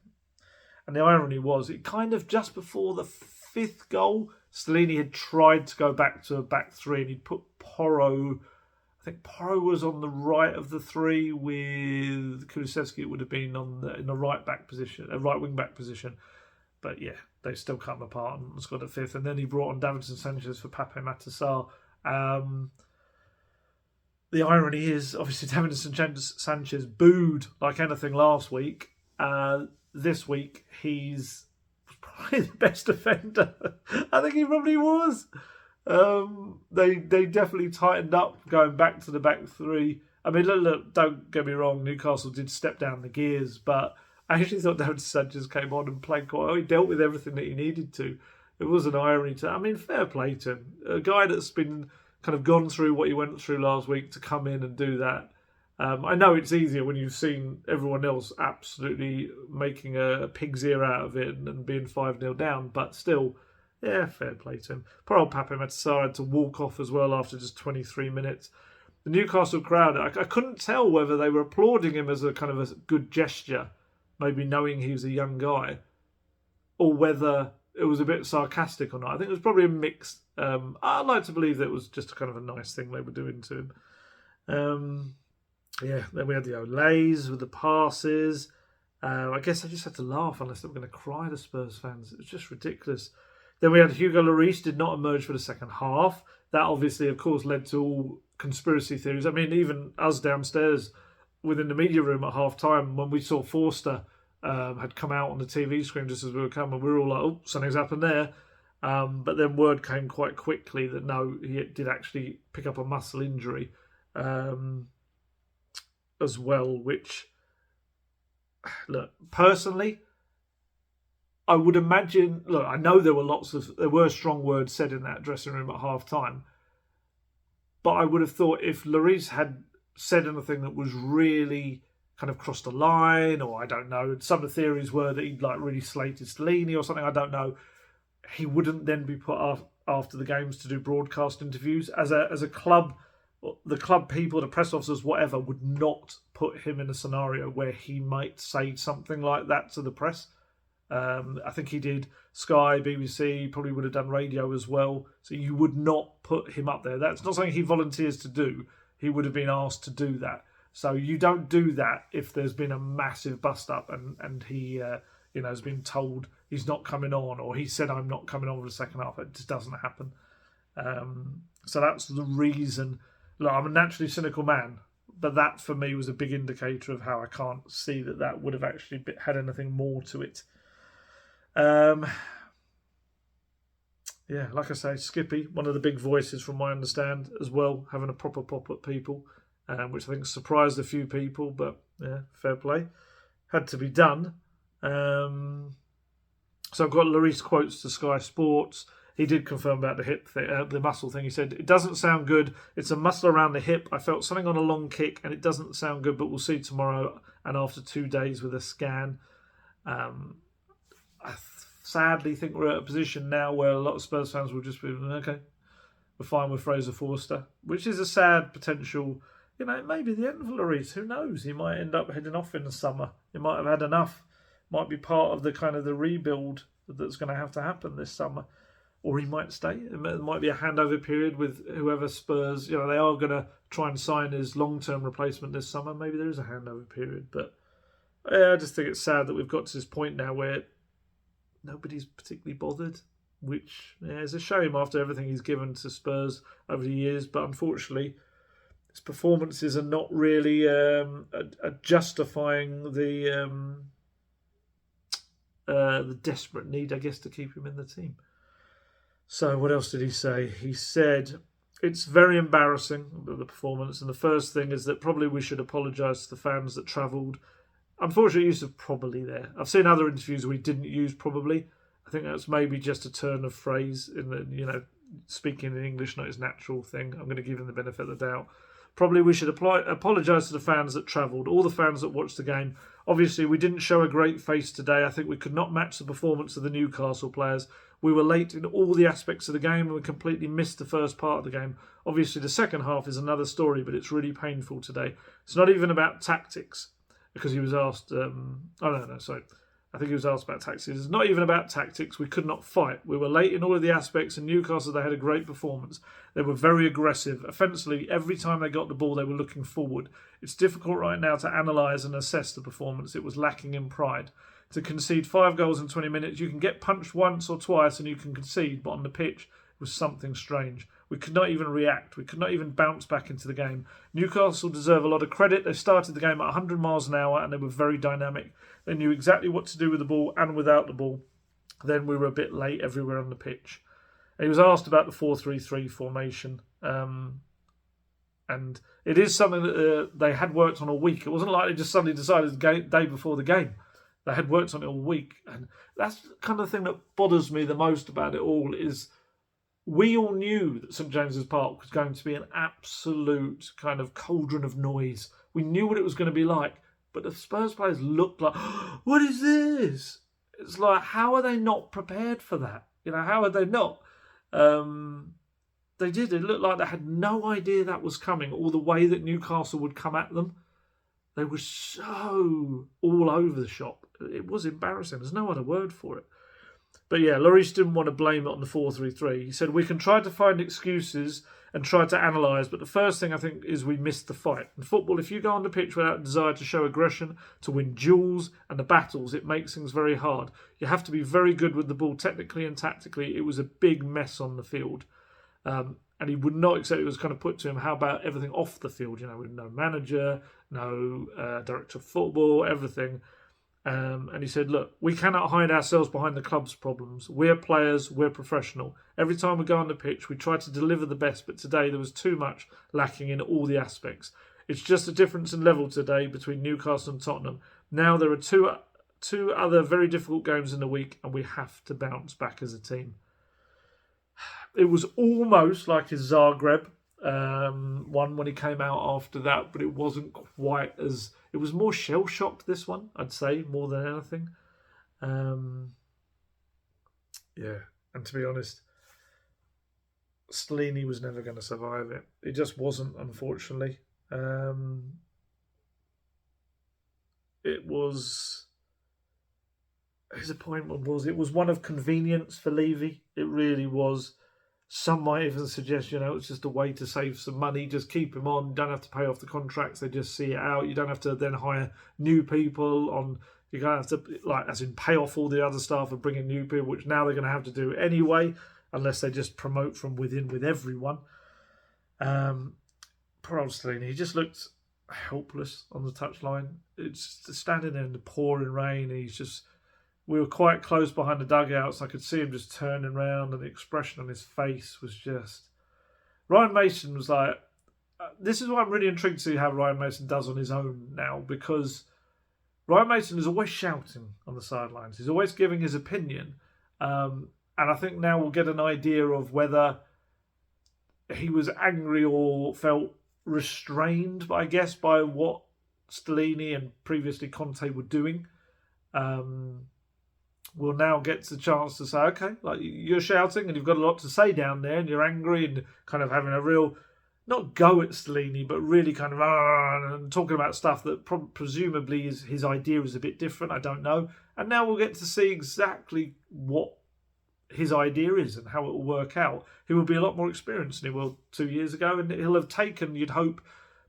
irony was, it kind of just before the 5th goal, Stellini had tried to go back to a back 3 and he'd put Porro. I think Porro was on the right of the 3 with Kulusevski. It would have been in the right back position, a right wing back position. But yeah, they still come apart and scored at fifth. And then he brought on Davinson Sanchez for Pape Matar Sarr. The irony is, obviously, Davinson Sanchez booed like anything last week. This week, he's probably the best defender. I think he probably was. They definitely tightened up going back to the back three. I mean, look, don't get me wrong, Newcastle did step down the gears, but I actually thought Davinson Sanchez came on and played quite well. He dealt with everything that he needed to. It was an irony to, I mean, fair play to him. A guy that's been kind of gone through what he went through last week to come in and do that. I know it's easier when you've seen everyone else absolutely making a pig's ear out of it and being 5-0 down, but still, yeah, fair play to him. Poor old Pape Matar Sarr had to walk off as well after just 23 minutes. The Newcastle crowd, I couldn't tell whether they were applauding him as a kind of a good gesture, maybe knowing he was a young guy, or whether it was a bit sarcastic or not. I think it was probably a mix. I'd like to believe that it was just kind of a nice thing they were doing to him. Yeah, then we had the Olays with the passes. I guess I just had to laugh unless they were going to cry, the Spurs fans. It was just ridiculous. Then we had Hugo Lloris did not emerge for the second half. That obviously, of course, led to all conspiracy theories. I mean, even us downstairs within the media room at half-time, when we saw Forster had come out on the TV screen just as we were coming, we were all like, oh, something's happened there. But then word came quite quickly that no, he did actually pick up a muscle injury as well, which, look, personally, I would imagine, look, I know there were strong words said in that dressing room at half-time, but I would have thought if Lloris had said anything that was really kind of crossed the line, or I don't know, some of the theories were that he'd like really slated Stellini or something, I don't know, he wouldn't then be put off after the games to do broadcast interviews. As a club, the club people, the press officers, whatever, would not put him in a scenario where he might say something like that to the press. I think he did Sky, BBC, probably would have done radio as well. So you would not put him up there. That's not something he volunteers to do. He would have been asked to do that. So you don't do that if there's been a massive bust up and he has been told he's not coming on, or he said I'm not coming on for the second half. It just doesn't happen. So that's the reason. Look, I'm a naturally cynical man, but that for me was a big indicator of how I can't see that would have actually had anything more to it. Yeah, like I say, Skippy, one of the big voices from my understand as well, having a proper pop at people, which I think surprised a few people, but yeah, fair play. Had to be done. So I've got Lloris quotes to Sky Sports. He did confirm about the hip thing, the muscle thing. He said, it doesn't sound good. It's a muscle around the hip. I felt something on a long kick and it doesn't sound good, but we'll see tomorrow and after 2 days with a scan. I sadly think we're at a position now where a lot of Spurs fans will just be, okay, we're fine with Fraser Forster, which is a sad potential. You know, maybe the end of Lloris. Who knows? He might end up heading off in the summer. He might have had enough. Might be part of the kind of the rebuild that's going to happen this summer. Or he might stay. There might be a handover period with whoever Spurs, they are going to try and sign his long-term replacement this summer. Maybe there is a handover period. But yeah, I just think it's sad that we've got to this point now where nobody's particularly bothered, which is a shame after everything he's given to Spurs over the years. But unfortunately, his performances are not really justifying the desperate need, I guess, to keep him in the team. So what else did he say? He said, it's very embarrassing, the performance. And the first thing is that probably we should apologise to the fans that travelled. Unfortunate use of probably there. I've seen other interviews where he didn't use probably. I think that's maybe just a turn of phrase in the, speaking in English, not his natural thing. I'm going to give him the benefit of the doubt. Probably we should apologise to the fans that travelled, all the fans that watched the game. Obviously, we didn't show a great face today. I think we could not match the performance of the Newcastle players. We were late in all the aspects of the game and we completely missed the first part of the game. Obviously, the second half is another story, but it's really painful today. It's not even about tactics, because he was asked... I think he was asked about tactics. It's not even about tactics. We could not fight. We were late in all of the aspects. In Newcastle, they had a great performance. They were very aggressive. Offensively, every time they got the ball, they were looking forward. It's difficult right now to analyse and assess the performance. It was lacking in pride. to concede 5 goals in 20 minutes. You can get punched once or twice and you can concede, but on the pitch it was something strange. We could not even react. We could not even bounce back into the game. Newcastle deserve a lot of credit. They started the game at 100 miles an hour and they were very dynamic. They knew exactly what to do with the ball and without the ball. Then we were a bit late everywhere on the pitch. And he was asked about the 4-3-3 formation. And it is something that they had worked on all week. It wasn't like they just suddenly decided the day before the game. They had worked on it all week. And that's the kind of thing that bothers me the most about it all is we all knew that St James's Park was going to be an absolute kind of cauldron of noise. We knew what it was going to be like. But the Spurs players looked like, what is this? It's like, how are they not prepared for that? How are they not? They did. It looked like they had no idea that was coming, or the way that Newcastle would come at them. They were so all over the shop. It was embarrassing. There's no other word for it. But yeah, Lloris didn't want to blame it on the 4-3-3. He said, we can try to find excuses and try to analyse, but the first thing I think is we missed the fight. In football, if you go on the pitch without a desire to show aggression, to win duels and the battles, it makes things very hard. You have to be very good with the ball technically and tactically. It was a big mess on the field. And he would not accept it was kind of put to him, how about everything off the field? With no manager, no director of football, everything. And he said, look, we cannot hide ourselves behind the club's problems. We're players, we're professional. Every time we go on the pitch, we try to deliver the best, but today there was too much lacking in all the aspects. It's just a difference in level today between Newcastle and Tottenham. Now there are two other very difficult games in the week, and we have to bounce back as a team. It was almost like his Zagreb one when he came out after that, but it wasn't quite as... It was more shell-shocked, this one, I'd say, more than anything. Yeah, and to be honest, Stellini was never going to survive it. It just wasn't, unfortunately. It was... His appointment was one of convenience for Levy. It really was. Some might even suggest, it's just a way to save some money. Just keep him on. Don't have to pay off the contracts. They just see it out. You don't have to then hire new people on. You're going to have to, pay off all the other staff and bring in new people, which now they're going to have to do anyway, unless they just promote from within with everyone. Poor old Stellini. He just looked helpless on the touchline. It's just standing there in the pouring rain. We were quite close behind the dugouts. I could see him just turning around, and the expression on his face was just... Ryan Mason was like... This is why I'm really intrigued to see how Ryan Mason does on his own now, because Ryan Mason is always shouting on the sidelines. He's always giving his opinion. And I think now we'll get an idea of whether he was angry or felt restrained, I guess, by what Stellini and previously Conte were doing. We'll now get the chance to say, okay, like you're shouting and you've got a lot to say down there and you're angry and kind of having a real, not go at Stellini, but really kind of and talking about stuff that presumably his idea is a bit different. I don't know. And now we'll get to see exactly what his idea is and how it will work out. He will be a lot more experienced than he was 2 years ago, and he'll have taken, you'd hope,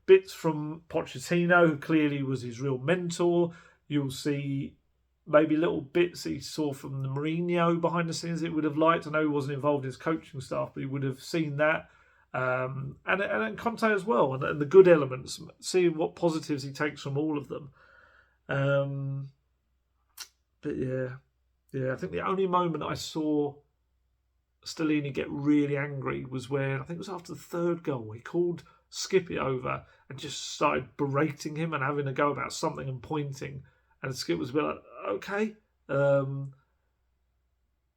bits from Pochettino, who clearly was his real mentor. You'll see maybe little bits he saw from the Mourinho behind the scenes that he would have liked. I know he wasn't involved in his coaching staff, but he would have seen that. And Conte as well, and the good elements, see what positives he takes from all of them. But yeah, I think the only moment I saw Stellini get really angry was when, I think it was after the third goal, he called Skippy over and just started berating him and having a go about something and pointing. And Skip was a bit like, okay.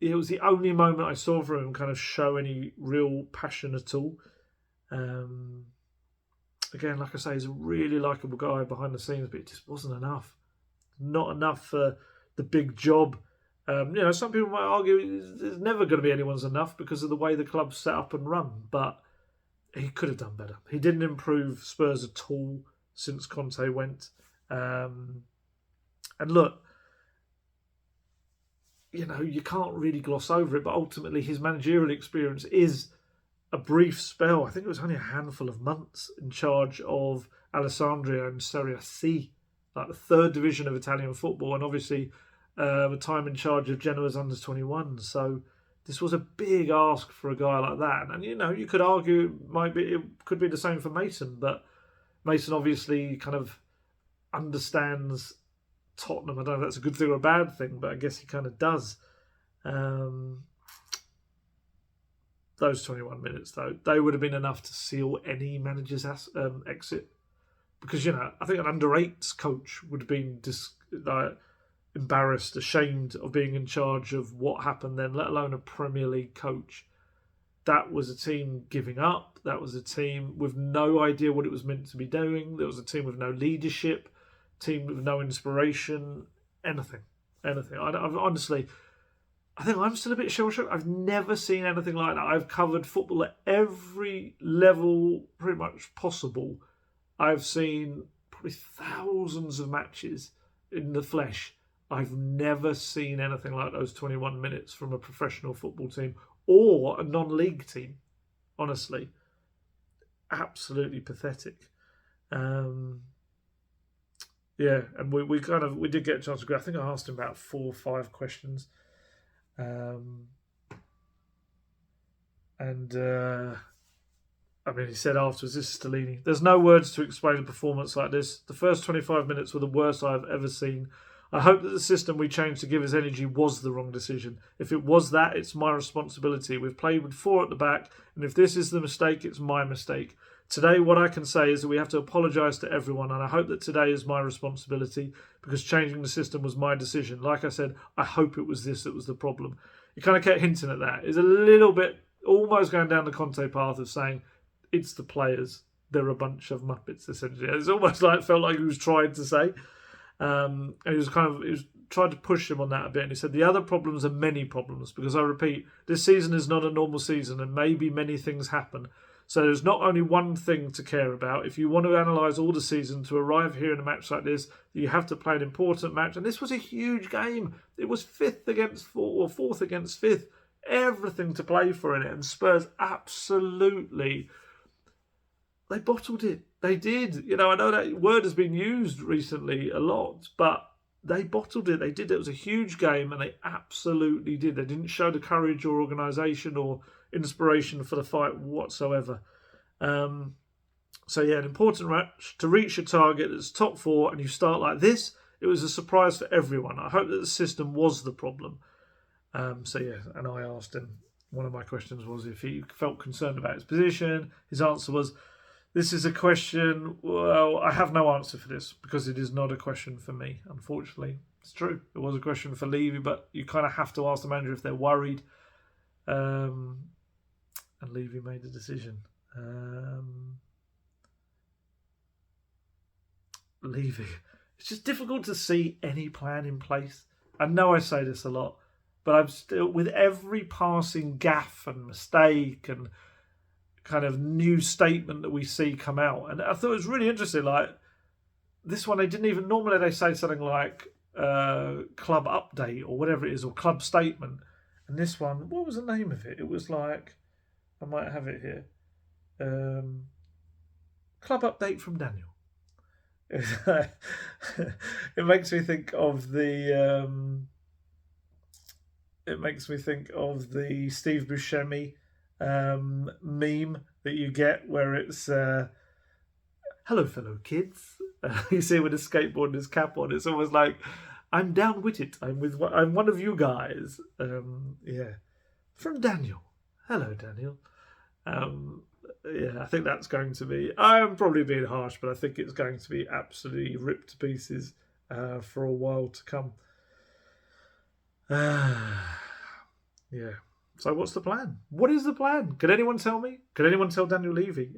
It was the only moment I saw from him kind of show any real passion at all. Again, like I say, he's a really likeable guy behind the scenes, but it just wasn't enough. Not enough for the big job. Some people might argue there's never going to be anyone's enough because of the way the club's set up and run, but he could have done better. He didn't improve Spurs at all since Conte went. And look, you can't really gloss over it, but ultimately his managerial experience is a brief spell. I think it was only a handful of months in charge of Alessandria and Serie C, like the third division of Italian football. And obviously time in charge of Genoa's under-21. So this was a big ask for a guy like that. And, you could argue it could be the same for Mason, but Mason obviously kind of understands Tottenham. I don't know if that's a good thing or a bad thing, but I guess he kind of does. Those 21 minutes, though, they would have been enough to seal any manager's exit. Because, I think an under-8s coach would have been embarrassed, ashamed of being in charge of what happened then, let alone a Premier League coach. That was a team giving up. That was a team with no idea what it was meant to be doing. There was a team with no leadership, team with no inspiration, anything. Honestly, I think I'm still a bit shell-shocked. I've never seen anything like that. I've covered football at every level pretty much possible. I've seen probably thousands of matches in the flesh. I've never seen anything like those 21 minutes from a professional football team or a non-league team. Honestly, absolutely pathetic. And we did get a chance to go. I think I asked him about 4 or 5 questions. He said afterwards, this is Stellini, there's no words to explain a performance like this. The first 25 minutes were the worst I've ever seen. I hope that the system we changed to give us energy was the wrong decision. If it was that, it's my responsibility. We've played with 4 at the back, and if this is the mistake, it's my mistake. Today, what I can say is that we have to apologise to everyone, and I hope that today is my responsibility because changing the system was my decision. Like I said, I hope it was this that was the problem. You kind of kept hinting at that. It's a little bit almost going down the Conte path of saying it's the players. They're a bunch of muppets, essentially. It's almost felt like he was trying to say. And he was trying to push him on that a bit. And he said, the other problems are many problems because I repeat, this season is not a normal season and maybe many things happen. So there's not only one thing to care about. If you want to analyse all the season to arrive here in a match like this, you have to play an important match. And this was a huge game. It was 5th against 4 or 4th against 5th. Everything to play for in it. And Spurs absolutely, they bottled it. They did. I know that word has been used recently a lot, but they bottled it. They did. It was a huge game and they absolutely did. They didn't show the courage or organisation or inspiration for the fight whatsoever. An important match to reach your target as top 4 and you start like this. It was a surprise for everyone. I hope that the system was the problem. And I asked him, one of my questions was if he felt concerned about his position. His answer was, this is a question, well, I have no answer for this because it is not a question for me, unfortunately. It's true. It was a question for Levy, but you kind of have to ask the manager if they're worried. And Levy made the decision. Levy. It's just difficult to see any plan in place. I know I say this a lot, but I'm still, with every passing gaffe and mistake and kind of new statement that we see come out, and I thought it was really interesting, this one, they didn't even, normally they say something like club update or whatever it is, or club statement. And this one, what was the name of it? It was I might have it here. Club update from Daniel. It makes me think of the. It makes me think of the Steve Buscemi meme that you get, where it's "Hello, fellow kids." You see him with a skateboard and his cap on. It's almost like, I'm down with it. I'm one of you guys. From Daniel. Hello, Daniel. I think that's going to be, I'm probably being harsh, but I think it's going to be absolutely ripped to pieces for a while to come. So what's the plan? What is the plan? Can anyone tell me? Can anyone tell Daniel Levy?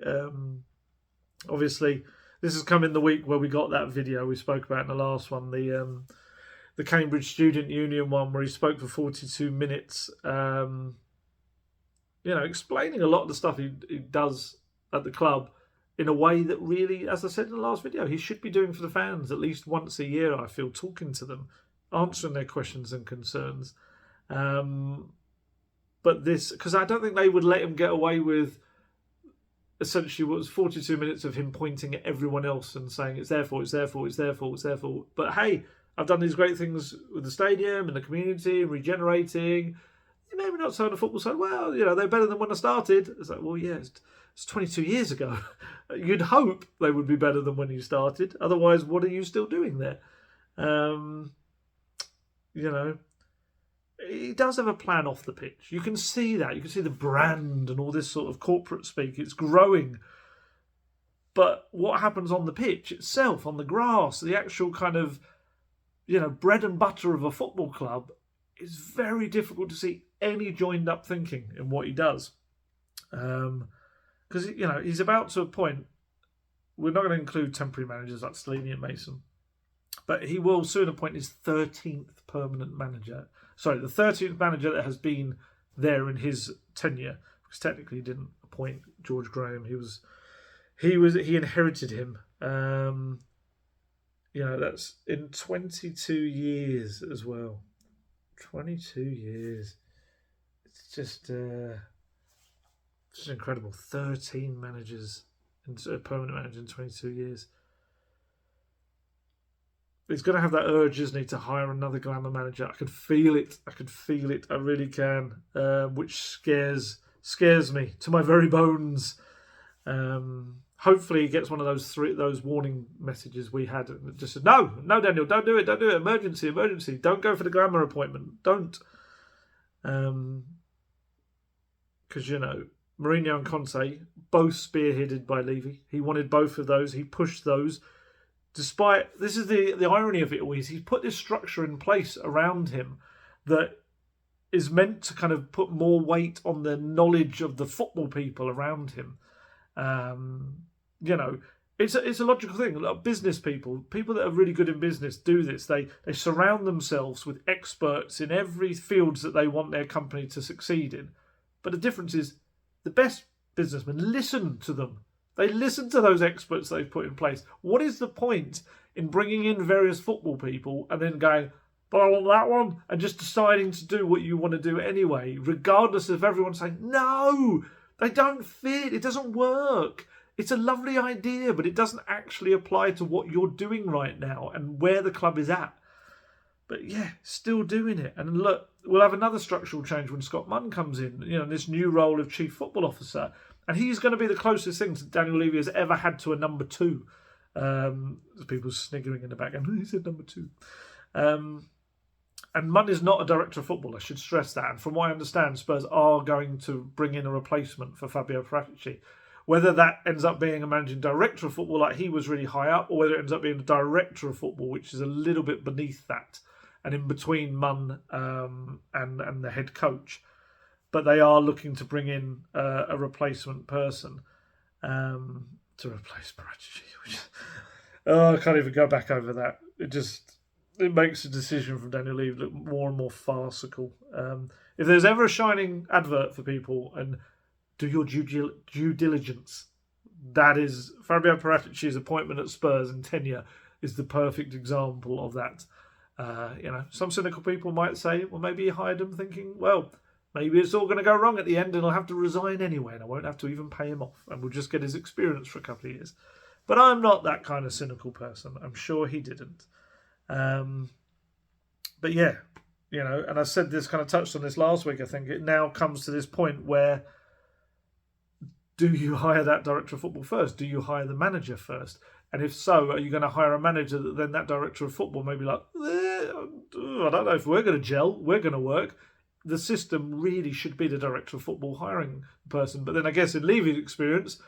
Obviously, this has come in the week where we got that video we spoke about in the last one, the Cambridge Student Union one, where he spoke for 42 minutes, explaining a lot of the stuff he does at the club in a way that really, as I said in the last video, he should be doing for the fans at least once a year, I feel, talking to them, answering their questions and concerns. But this, because I don't think they would let him get away with essentially what was 42 minutes of him pointing at everyone else and saying it's their fault, it's their fault, it's their fault, it's their fault. But hey, I've done these great things with the stadium and the community, regenerating. Maybe not so on the football side. Well, they're better than when I started. It's like, well, yeah, it's 22 years ago. You'd hope they would be better than when you started. Otherwise, what are you still doing there? He does have a plan off the pitch. You can see that. You can see the brand and all this sort of corporate speak. It's growing. But what happens on the pitch itself, on the grass, the actual kind of, bread and butter of a football club, is very difficult to see any joined up thinking in what he does. Because, he's about to appoint, we're not going to include temporary managers like Stellini and Mason, but he will soon appoint his 13th permanent manager. Sorry, the 13th manager that has been there in his tenure, because technically he didn't appoint George Graham. He inherited him. That's in 22 years as well. 22 years. It's just incredible. 13 managers, permanent manager in 22 years. He's going to have that urge, isn't he, to hire another glamour manager. I can feel it. I really can. Which scares me to my very bones. Hopefully he gets one of those warning messages we had. That just said, no, Daniel, don't do it. Emergency. Don't go for the glamour appointment. Don't. Because, Mourinho and Conte, both spearheaded by Levy. He wanted both of those. He pushed those. Despite, this is the irony of it all, is he's put this structure in place around him that is meant to kind of put more weight on the knowledge of the football people around him. It's a logical thing. A lot of business people that are really good in business do this. They surround themselves with experts in every field that they want their company to succeed in. But the difference is the best businessmen listen to them. They listen to those experts they've put in place. What is the point in bringing in various football people and then going, but I want that one, and just deciding to do what you want to do anyway, regardless of everyone saying, no, they don't fit, it doesn't work. It's a lovely idea, but it doesn't actually apply to what you're doing right now and where the club is at. But yeah, still doing it. And look, we'll have another structural change when Scott Munn comes in, this new role of chief football officer. And he's going to be the closest thing that Daniel Levy has ever had to a number two. People sniggering in the back, and he said number two. And Munn is not a director of football, I should stress that. And from what I understand, Spurs are going to bring in a replacement for Fabio Paratici. Whether that ends up being a managing director of football, like he was really high up, or whether it ends up being a director of football, which is a little bit beneath that, and in between Munn and the head coach. But they are looking to bring in a replacement person to replace Paratici. I can't even go back over that. It makes the decision from Daniel Levy look more and more farcical. If there's ever a shining advert for people, and do your due diligence, that is Fabio Paratici's appointment at Spurs in tenure is the perfect example of that. Some cynical people might say, well, maybe he hired him thinking, well, maybe it's all going to go wrong at the end and he'll have to resign anyway and I won't have to even pay him off and we'll just get his experience for a couple of years. But I'm not that kind of cynical person. I'm sure he didn't. But yeah, and I said this, kind of touched on this last week, I think. It now comes to this point where, do you hire that director of football first? Do you hire the manager first? And if so, are you going to hire a manager that then that director of football may be like, I don't know if we're going to gel, we're going to work. The system really should be the director of football hiring person. But then I guess in Levy's experience,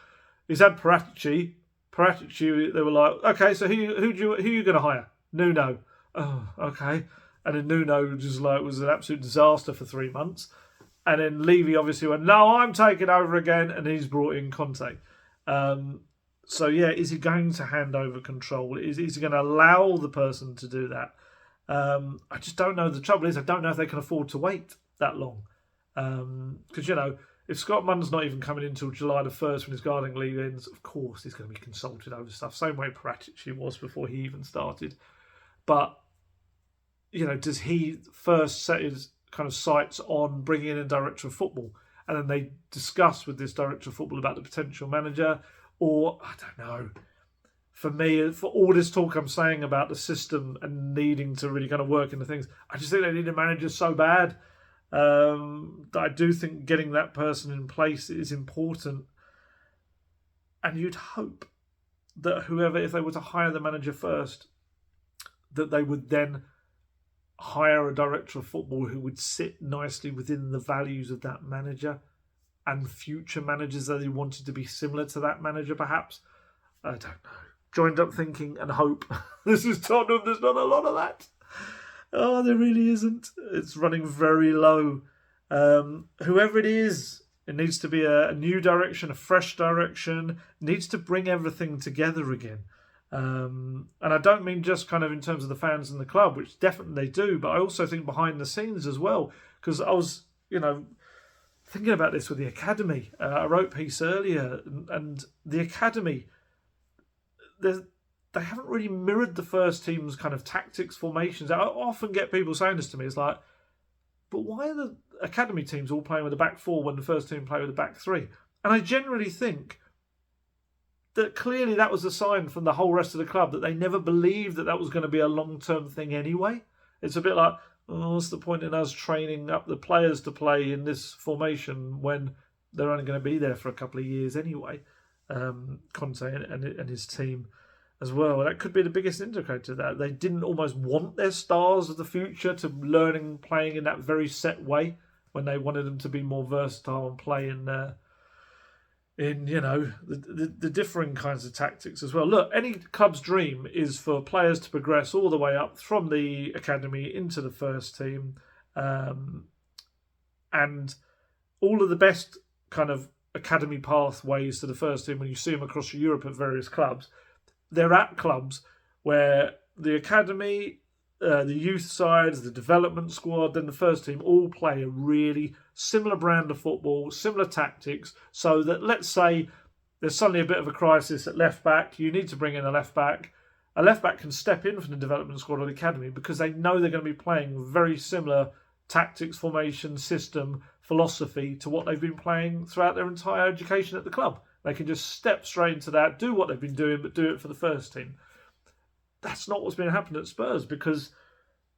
he's had Paratici. They were like, okay, so who are you going to hire? Nuno. Oh, okay. And then Nuno just was an absolute disaster for 3 months. And then Levy obviously went, no, I'm taking over again. And he's brought in Conte. So yeah, is he going to hand over control? Is he going to allow the person to do that? I just don't know. The trouble is, I don't know if they can afford to wait that long. Because, if Scott Munn's not even coming in until July the 1st when his gardening leave ends, of course he's going to be consulted over stuff. Same way Paratici was before he even started. But, does he first set his kind of sights on bringing in a director of football? And then they discuss with this director of football about the potential manager? Or, I don't know, for me, for all this talk I'm saying about the system and needing to really kind of work into things, I just think they need a manager so bad. I do think getting that person in place is important. And you'd hope that whoever, if they were to hire the manager first, that they would then hire a director of football who would sit nicely within the values of that manager and future managers that they wanted to be similar to that manager, perhaps. I don't know. Joined up thinking and hope. This is Tottenham. There's not a lot of that. Oh, there really isn't. It's running very low. Whoever it is, it needs to be a new direction, a fresh direction. It needs to bring everything together again. And I don't mean just kind of in terms of the fans and the club, which definitely they do, but I also think behind the scenes as well. Because I was, thinking about this with the academy. I wrote a piece earlier, and the academy, they haven't really mirrored the first team's kind of tactics, formations. I often get people saying this to me. It's like, but why are the academy teams all playing with a back four when the first team play with a back three? And I generally think that clearly that was a sign from the whole rest of the club that they never believed that was going to be a long-term thing anyway. It's a bit like, what's the point in us training up the players to play in this formation when they're only going to be there for a couple of years anyway? Conte and his team as well. That could be the biggest indicator of that. They didn't almost want their stars of the future to learning playing in that very set way when they wanted them to be more versatile and play in the differing kinds of tactics as well. Look, any club's dream is for players to progress all the way up from the academy into the first team, and all of the best kind of academy pathways to the first team when you see them across Europe at various clubs. They're at clubs where the academy, the youth sides, the development squad, and the first team all play a really similar brand of football, similar tactics, so that let's say there's suddenly a bit of a crisis at left back, you need to bring in a left back. A left back can step in from the development squad or the academy because they know they're going to be playing very similar tactics, formation, system, philosophy to what they've been playing throughout their entire education at the club. They can just step straight into that, do what they've been doing, but do it for the first team. That's not what's been happening at Spurs, because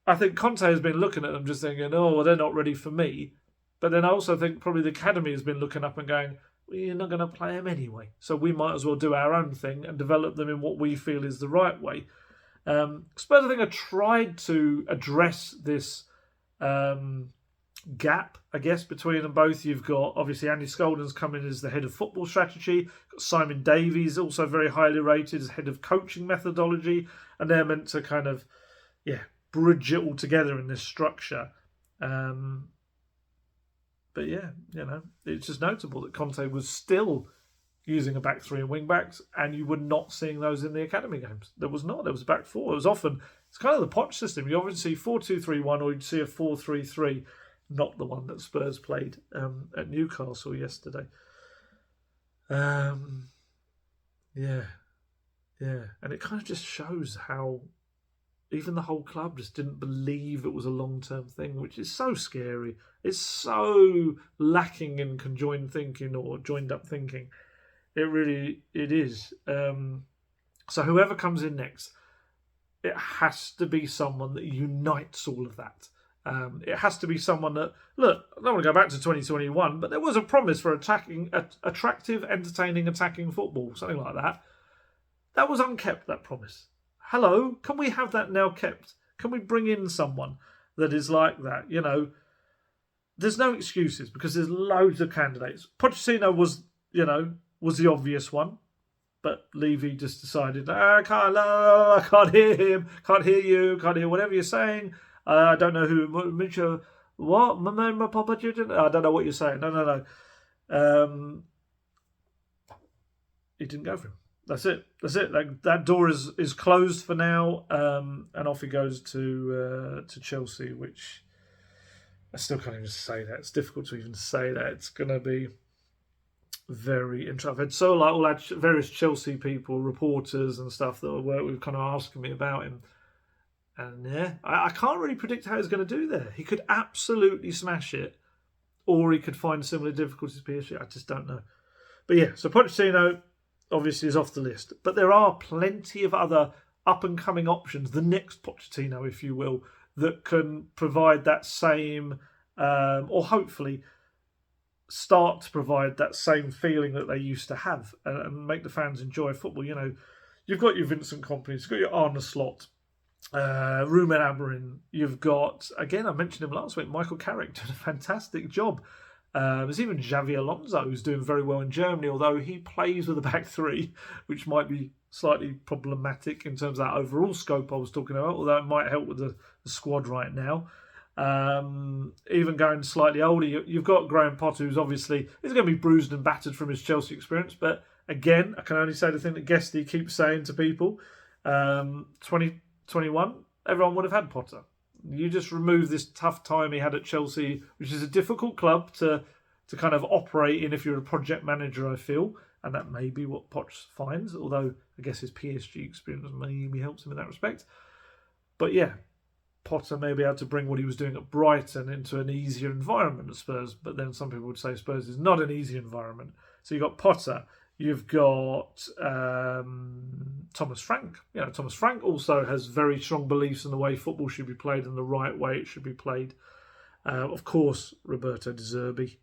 I think Conte has been looking at them just thinking, oh, well, they're not ready for me. But then I also think probably the academy has been looking up and going, well, you're not going to play them anyway, so we might as well do our own thing and develop them in what we feel is the right way. Spurs, I think, have tried to address this gap, I guess, between them both. You've got, obviously, Andy Skolden's coming as the head of football strategy. Got Simon Davies, also very highly rated, as head of coaching methodology. And they're meant to kind of, bridge it all together in this structure. But it's just notable that Conte was still using a back three and wing backs, and you were not seeing those in the academy games. There was not. There was a back four. It was often, it's kind of the Poch system. You often see 4-2-3-1 or you'd see a 4-3-3, not the one that Spurs played at Newcastle yesterday. And it kind of just shows how even the whole club just didn't believe it was a long-term thing, which is so scary. It's so lacking in conjoined thinking or joined-up thinking. It is. So whoever comes in next, it has to be someone that unites all of that. It has to be someone that, look, I don't want to go back to 2021, but there was a promise for attractive, entertaining, attacking football, something like that. That was unkept, that promise. Hello, can we have that now kept? Can we bring in someone that is like that? There's no excuses because there's loads of candidates. Pochettino was the obvious one, but Levy just decided, I can't hear him, can't hear you, can't hear whatever you're saying. I don't know who, Mitchell, what? Pochettino? I don't know what you're saying. No. He didn't go for him. That's it. That door is closed for now, and off he goes to Chelsea, which I still can't even say that. It's difficult to even say that. It's going to be very interesting. I've had all our various Chelsea people, reporters and stuff that I work with, kind of asking me about him. And I can't really predict how he's going to do there. He could absolutely smash it, or he could find similar difficulties to PSG. I just don't know. But so Pochettino, obviously is off the list. But there are plenty of other up-and-coming options, the next Pochettino, if you will, that can provide that same, or hopefully start to provide that same feeling that they used to have and make the fans enjoy football. You know, you've got your Vincent Kompany, you've got your Arne Slot, Ruben Amorim. You've got, again, I mentioned him last week, Michael Carrick doing a fantastic job. There's even Xavi Alonso who's doing very well in Germany, although he plays with a back three, which might be slightly problematic in terms of that overall scope I was talking about, although it might help with the squad right now. Even going slightly older, you've got Graham Potter, who's obviously is going to be bruised and battered from his Chelsea experience, but again, I can only say the thing that Guesty keeps saying to people, 2021, everyone would have had Potter. You just remove this tough time he had at Chelsea, which is a difficult club to kind of operate in if you're a project manager, I feel. And that may be what Poch finds, although I guess his PSG experience maybe helps him in that respect. But yeah, Potter may be able to bring what he was doing at Brighton into an easier environment at Spurs. But then some people would say Spurs is not an easy environment. So you've got Potter. You've got Thomas Frank. You know, Thomas Frank also has very strong beliefs in the way football should be played and the right way it should be played. Of course, Roberto De Zerbi.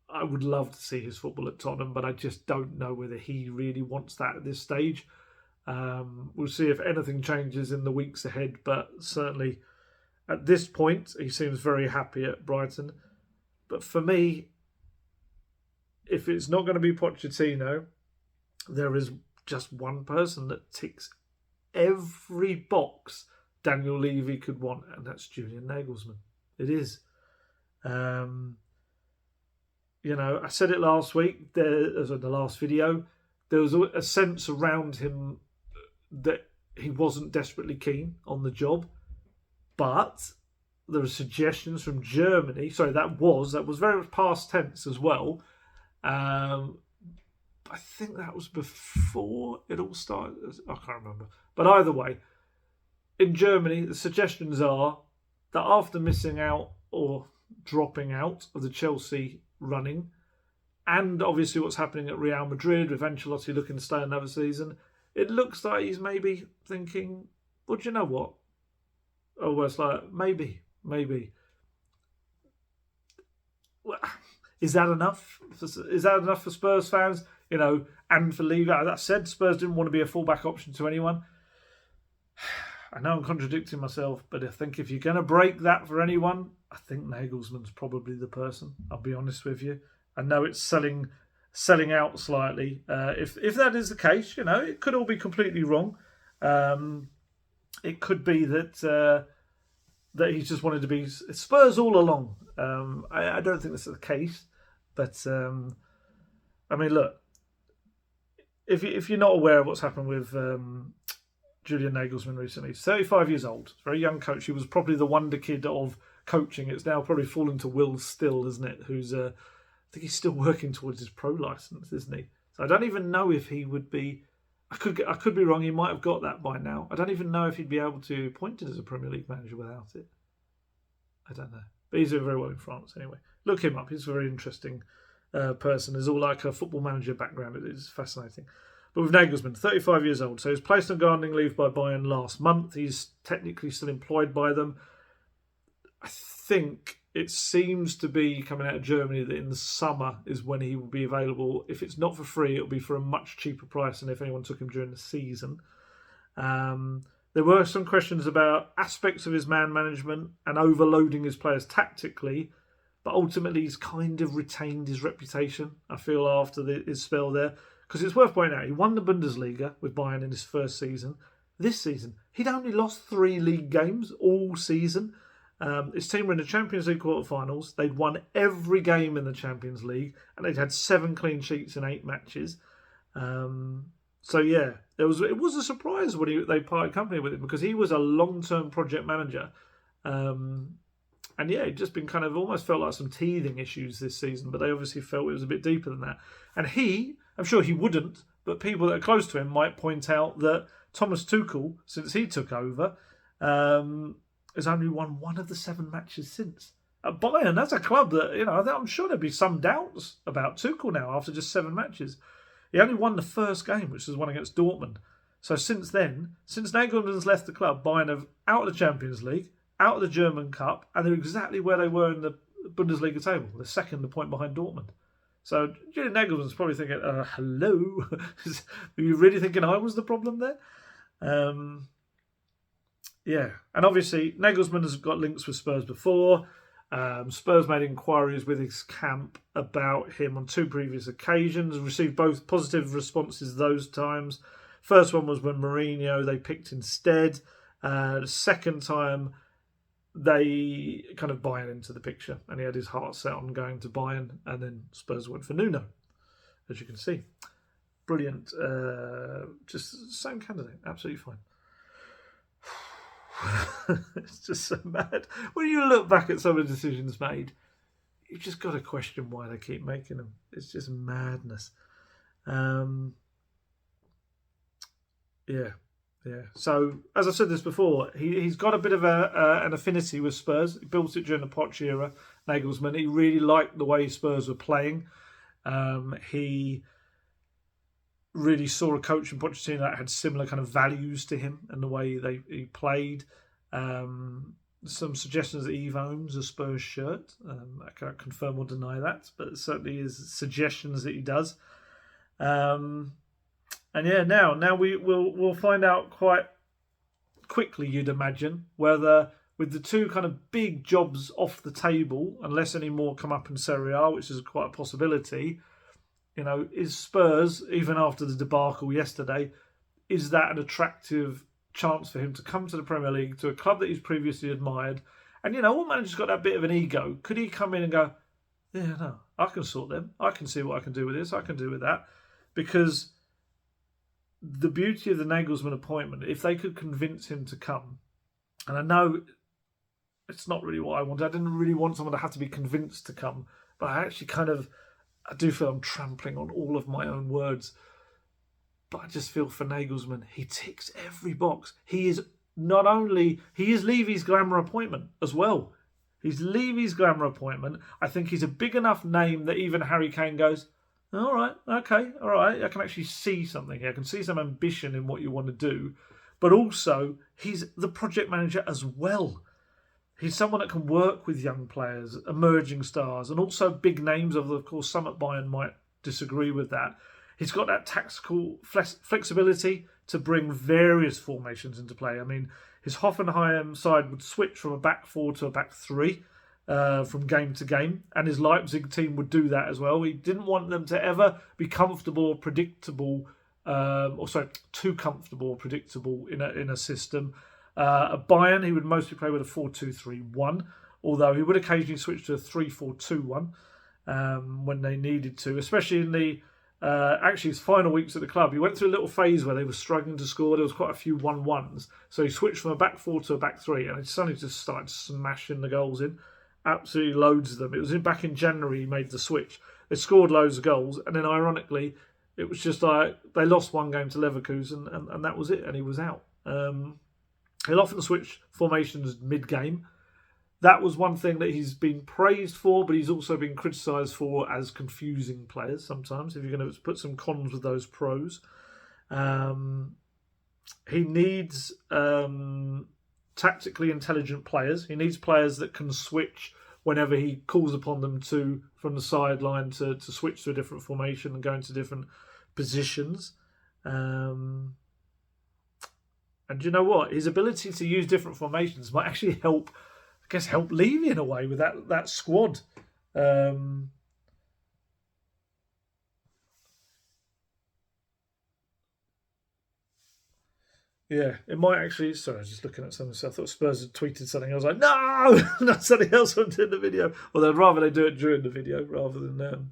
I would love to see his football at Tottenham, but I just don't know whether he really wants that at this stage. We'll see if anything changes in the weeks ahead, but certainly at this point, he seems very happy at Brighton. But for me, if it's not going to be Pochettino, there is just one person that ticks every box Daniel Levy could want, and that's Julian Nagelsmann. It is. You know, I said it last week, as in the last video, there was a sense around him that he wasn't desperately keen on the job, but there were suggestions from Germany. Sorry, that was very much past tense as well. I think that was before it all started. I can't remember. But either way, in Germany, the suggestions are that after missing out or dropping out of the Chelsea running, and obviously what's happening at Real Madrid with Ancelotti looking to stay another season, it looks like he's maybe thinking, well, do you know what? Oh, well, it's like, maybe. Well, is that enough? Is that enough for Spurs fans? You know, and for Levy? That said, Spurs didn't want to be a fullback option to anyone. I know I'm contradicting myself, but I think if you're going to break that for anyone, I think Nagelsmann's probably the person. I'll be honest with you. I know it's selling out slightly. If that is the case, you know, it could all be completely wrong. It could be that he's just wanted to be Spurs all along. I don't think this is the case, but I mean, look, if you're not aware of what's happened with Julian Nagelsmann recently, he's 35 years old, very young coach. He was probably the wonder kid of coaching. It's now probably fallen to Will Still, isn't it? Who's I think he's still working towards his pro license, isn't he? So I don't even know if he would be. I could be wrong. He might have got that by now. I don't even know if he'd be able to appoint it as a Premier League manager without it. I don't know. But he's doing very well in France anyway. Look him up. He's a very interesting person. There's all like a football manager background. It is fascinating. But with Nagelsmann, 35 years old. So he was placed on gardening leave by Bayern last month. He's technically still employed by them. I think it seems to be coming out of Germany that in the summer is when he will be available. If it's not for free, it'll be for a much cheaper price than if anyone took him during the season. There were some questions about aspects of his man management and overloading his players tactically, but ultimately he's kind of retained his reputation, I feel, after his spell there. Because it's worth pointing out, he won the Bundesliga with Bayern in his first season. This season, he'd only lost 3 league games all season. His team were in the Champions League quarterfinals. They'd won every game in the Champions League, and they'd had 7 clean sheets in 8 matches. So yeah, it was a surprise when they parted company with him, because he was a long-term project manager. And yeah, it just been kind of almost felt like some teething issues this season, but they obviously felt it was a bit deeper than that. And I'm sure he wouldn't, but people that are close to him might point out that Thomas Tuchel, since he took over, has only won 1 of the 7 matches since. At Bayern, that's a club that, you know, I'm sure there'd be some doubts about Tuchel now after just 7 matches. He only won the first game, which was one against Dortmund. So since then, since Nagelsmann's left the club, Bayern are out of the Champions League, out of the German Cup, and they're exactly where they were in the Bundesliga table. They're second, a point behind Dortmund. So Julian Nagelsmann's probably thinking, hello? Are you really thinking I was the problem there? Yeah. And obviously, Nagelsmann has got links with Spurs before. Spurs made inquiries with his camp about him on 2 previous occasions, received both positive responses those times. First one was when Mourinho they picked instead. The second time, they kind of Bayern into the picture, and he had his heart set on going to Bayern, and then Spurs went for Nuno, as you can see. Brilliant. Just same candidate, absolutely fine. It's just so mad. When you look back at some of the decisions made, you've just got to question why they keep making them. It's just madness. Yeah. So, as I said this before, he's got a bit of an affinity with Spurs. He built it during the Poch era, Nagelsmann. He really liked the way Spurs were playing. He really saw a coach in Pochettino that had similar kind of values to him and the way he played. Some suggestions that Eve owns a Spurs shirt. I can't confirm or deny that, but it certainly is suggestions that he does. And yeah, now we'll find out quite quickly, you'd imagine, whether with the 2 kind of big jobs off the table, unless any more come up in Serie A, which is quite a possibility, is Spurs, even after the debacle yesterday, is that an attractive chance for him to come to the Premier League, to a club that he's previously admired? And, what manager's got that bit of an ego? Could he come in and go, yeah, no, I can sort them. I can see what I can do with this. I can do with that. Because the beauty of the Nagelsmann appointment, if they could convince him to come, and I know it's not really what I wanted. I didn't really want someone to have to be convinced to come, but I actually I do feel I'm trampling on all of my own words. But I just feel for Nagelsmann, he ticks every box. He is Levy's glamour appointment as well. He's Levy's glamour appointment. I think he's a big enough name that even Harry Kane goes, all right, okay, all right. I can actually see something here. I can see some ambition in what you want to do. But also, he's the project manager as well. He's someone that can work with young players, emerging stars, and also big names. Of course, some at Bayern might disagree with that. He's got that tactical flexibility to bring various formations into play. I mean, his Hoffenheim side would switch from a back 4 to a back 3. From game to game, and his Leipzig team would do that as well. He didn't want them to ever be comfortable or predictable, too comfortable or predictable in a system. At Bayern, he would mostly play with a 4-2-3-1, although he would occasionally switch to a 3-4-2-1 when they needed to, especially in the his final weeks at the club. He went through a little phase where they were struggling to score. There was quite a few 1-1s, so he switched from a back 4 to a back 3, and it suddenly just started smashing the goals in. Absolutely loads of them. It was back in January he made the switch. They scored loads of goals, and then ironically, it was just like they lost one game to Leverkusen, and that was it, and he was out. He'll often switch formations mid-game. That was one thing that he's been praised for, but he's also been criticised for as confusing players sometimes, if you're going to put some cons with those pros. He needs tactically intelligent players. He needs players that can switch whenever he calls upon them to, from the sideline, to switch to a different formation and go into different positions. And you know what? His ability to use different formations might actually help Levy in a way with that squad. Yeah, it might actually. Sorry, I was just looking at something. So I thought Spurs had tweeted something. I was like, no, not something else on in the video. Although I'd rather they do it during the video rather than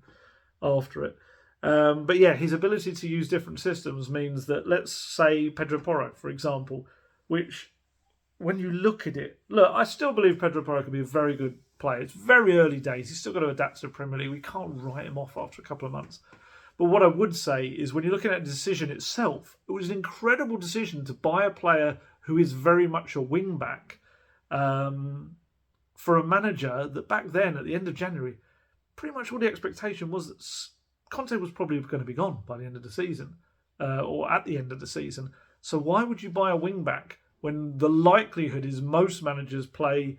after it. But yeah, his ability to use different systems means that, let's say Pedro Porro, for example, which when you look at it, I still believe Pedro Porro can be a very good player. It's very early days. He's still got to adapt to the Premier League. We can't write him off after a couple of months. But what I would say is when you're looking at the decision itself, it was an incredible decision to buy a player who is very much a wing-back for a manager that back then, at the end of January, pretty much all the expectation was that Conte was probably going to be gone by the end of the season, or at the end of the season. So why would you buy a wing back when the likelihood is most managers play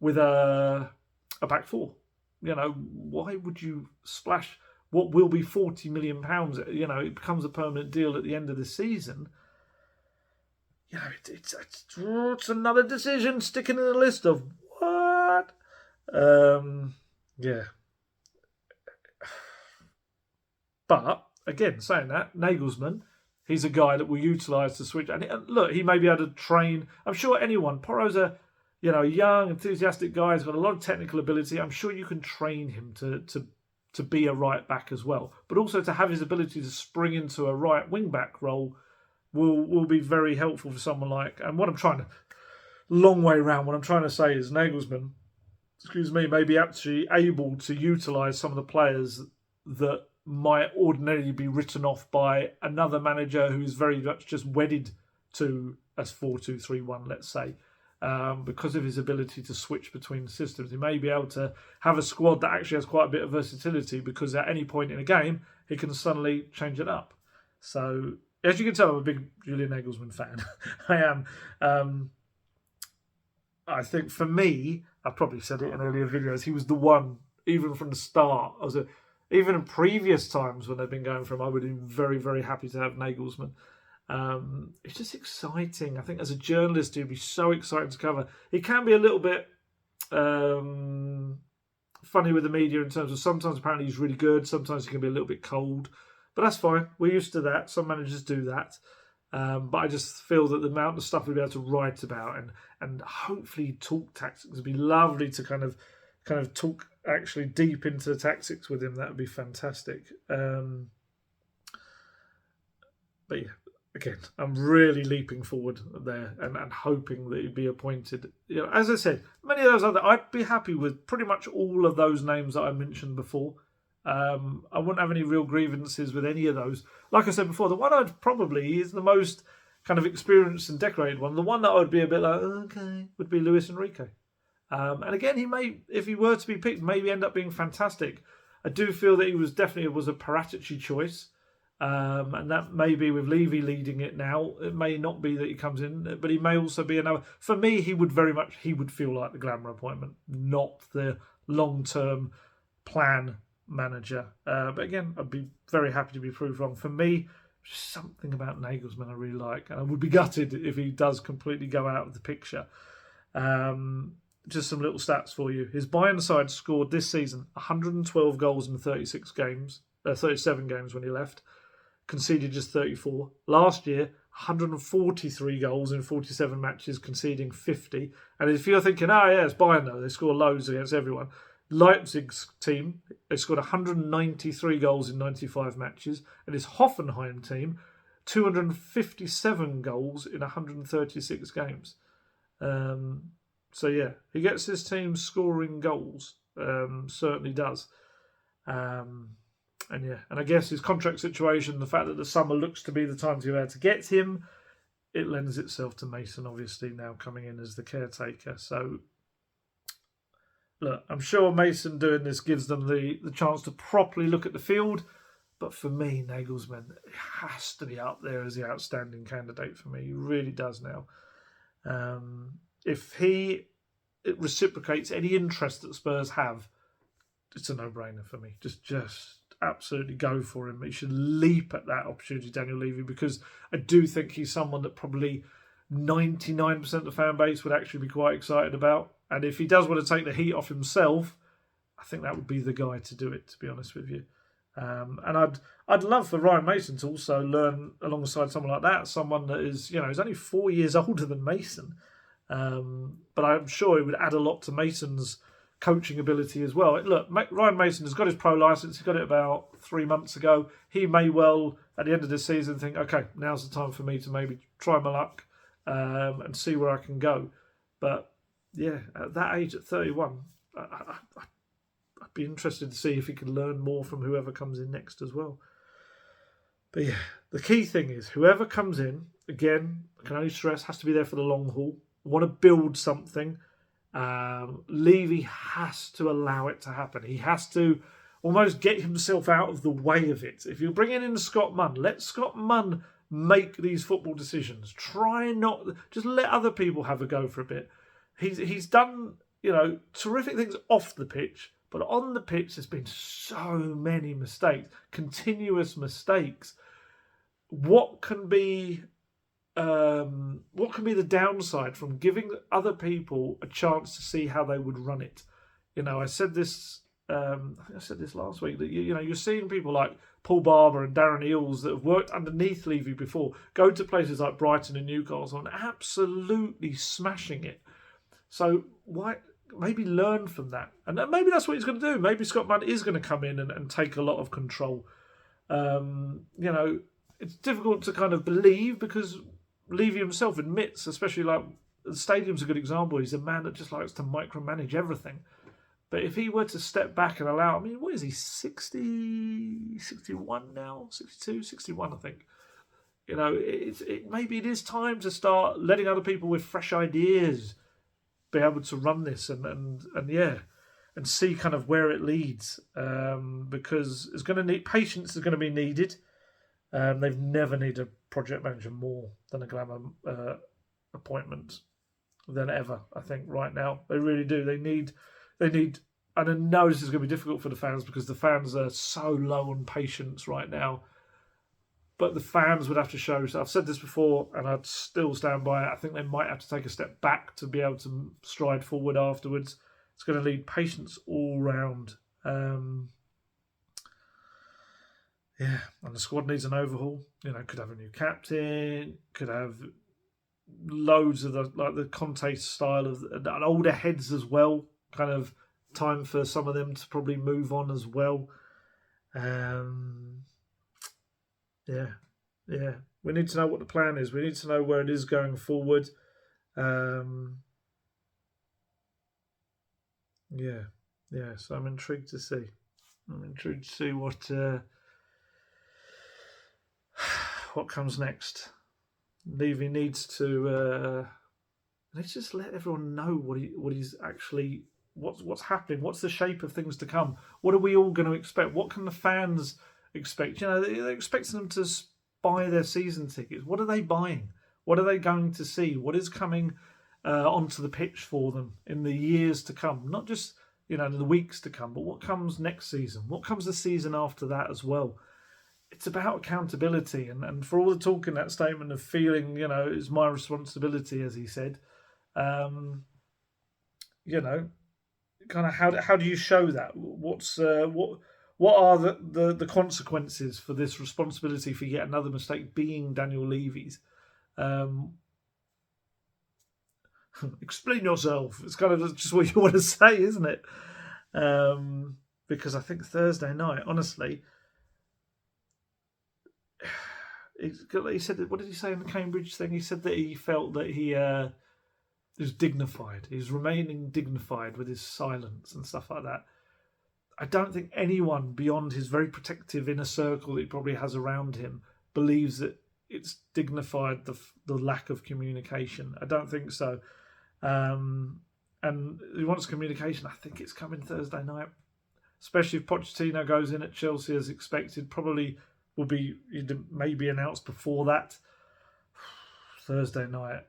with a back four? Why would you splash what will be £40 million? It becomes a permanent deal at the end of the season. It's another decision sticking in the list of what? Yeah. But again, saying that, Nagelsmann, he's a guy that will utilise the switch. And look, he may be able to train. I'm sure anyone. Porro's a young, enthusiastic guy. He's got a lot of technical ability. I'm sure you can train him to be a right back as well. But also to have his ability to spring into a right wing back role will be very helpful for someone like. And what I'm trying to, long way around, what I'm trying to say is Nagelsmann, may be actually able to utilise some of the players that might ordinarily be written off by another manager who is very much just wedded to a 4-2-3-1, let's say, because of his ability to switch between systems. He may be able to have a squad that actually has quite a bit of versatility because at any point in a game, he can suddenly change it up. So, as you can tell, I'm a big Julian Nagelsmann fan. I am. I think for me, I've probably said it in earlier videos, he was the one, even from the start. Even in previous times when they've been going for him, I would have been very, very happy to have Nagelsmann. It's just exciting. I think as a journalist, he'd be so exciting to cover. He can be a little bit funny with the media in terms of sometimes apparently he's really good, sometimes he can be a little bit cold. But that's fine. We're used to that. Some managers do that. But I just feel that the amount of stuff we'll be able to write about and hopefully talk tactics would be lovely to kind of talk actually deep into the tactics with him. That would be fantastic. But yeah, again, I'm really leaping forward there and hoping that he'd be appointed. As I said, many of those I'd be happy with pretty much all of those names that I mentioned before. I wouldn't have any real grievances with any of those. Like I said before, the one I'd probably is the most kind of experienced and decorated one. The one that I would be a bit like, okay, would be Luis Enrique. And again, he may, if he were to be picked, maybe end up being fantastic. I do feel that he was definitely a Paratici choice. And that may be with Levy leading it now. It may not be that he comes in, but he may also be another. For me, he would feel like the glamour appointment, not the long-term plan manager. But again, I'd be very happy to be proved wrong. For me, something about Nagelsmann I really like, and I would be gutted if he does completely go out of the picture. Just some little stats for you. His Bayern side scored this season 112 goals in 37 games when he left. Conceded just 34. Last year, 143 goals in 47 matches, conceding 50. And if you're thinking, it's Bayern though, they score loads against everyone. Leipzig's team, they scored 193 goals in 95 matches. And his Hoffenheim team, 257 goals in 136 games. So yeah, he gets his team scoring goals. Certainly does. And I guess his contract situation, the fact that the summer looks to be the time to be able to get him, it lends itself to Mason, obviously, now coming in as the caretaker. So, look, I'm sure Mason doing this gives them the chance to properly look at the field. But for me, Nagelsmann has to be up there as the outstanding candidate for me. He really does now. If it reciprocates any interest that Spurs have, it's a no-brainer for me. Just absolutely go for him. He should leap at that opportunity, Daniel Levy, because I do think he's someone that probably 99% of the fan base would actually be quite excited about. And if he does want to take the heat off himself, I think that would be the guy to do it, to be honest with you. And I'd love for Ryan Mason to also learn alongside someone like that, someone that is, he's only 4 years older than Mason. But I'm sure it would add a lot to Mason's coaching ability as well. Look, Ryan Mason has got his pro license. He got it about 3 months ago. He may well, at the end of the season, think, okay, now's the time for me to maybe try my luck and see where I can go. But yeah, at that age, at 31, I'd be interested to see if he can learn more from whoever comes in next as well. But yeah, the key thing is whoever comes in, again, I can only stress, has to be there for the long haul. Want to build something. Levy has to allow it to happen. He has to almost get himself out of the way of it. If you're bringing in Scott Munn, let Scott Munn make these football decisions. Try not... Just let other people have a go for a bit. He's done, terrific things off the pitch, but on the pitch there's been so many mistakes, continuous mistakes. What can be the downside from giving other people a chance to see how they would run it? I said this. I think I said this last week that you're seeing people like Paul Barber and Darren Eales that have worked underneath Levy before go to places like Brighton and Newcastle and absolutely smashing it. So why maybe learn from that, and maybe that's what he's going to do. Maybe Scott Munn is going to come in and take a lot of control. It's difficult to kind of believe because Levy himself admits, especially like the stadium's a good example. He's a man that just likes to micromanage everything. But if he were to step back and allow, what is he, 60, 61 now? 62, 61, I think. Maybe it is time to start letting other people with fresh ideas be able to run this and see kind of where it leads. Because it's going to need, patience is going to be needed. They've never needed a project manager more than a glamour appointment than ever, I think, right now. They really do. They need, and I know this is going to be difficult for the fans because the fans are so low on patience right now. But the fans would have to show. So I've said this before, and I'd still stand by it. I think they might have to take a step back to be able to stride forward afterwards. It's going to need patience all round. And the squad needs an overhaul. Could have a new captain. Could have loads of the Conte style of and older heads as well. Kind of time for some of them to probably move on as well. We need to know what the plan is. We need to know where it is going forward. So I'm intrigued to see. What comes next. Levy needs to just let everyone know what he's actually what's happening. What's the shape of things to come? What are we all going to expect? What can the fans expect? They're expecting them to buy their season tickets. What are they buying? What are they going to see? What is coming onto the pitch for them in the years to come? Not just in the weeks to come, but what comes next season? What comes the season after that as well? It's about accountability, and for all the talk in that statement of feeling, it's my responsibility, as he said. Kind of how do you show that? What are the consequences for this responsibility for yet another mistake being Daniel Levy's? Explain yourself. It's kind of just what you want to say, isn't it? Because I think Thursday night, honestly, he said, what did he say in the Cambridge thing? He said that he felt that he was dignified. He was remaining dignified with his silence and stuff like that. I don't think anyone beyond his very protective inner circle that he probably has around him believes that it's dignified, the lack of communication. I don't think so. And he wants communication. I think it's coming Thursday night, especially if Pochettino goes in at Chelsea as expected. Probably will be maybe announced before that. Thursday night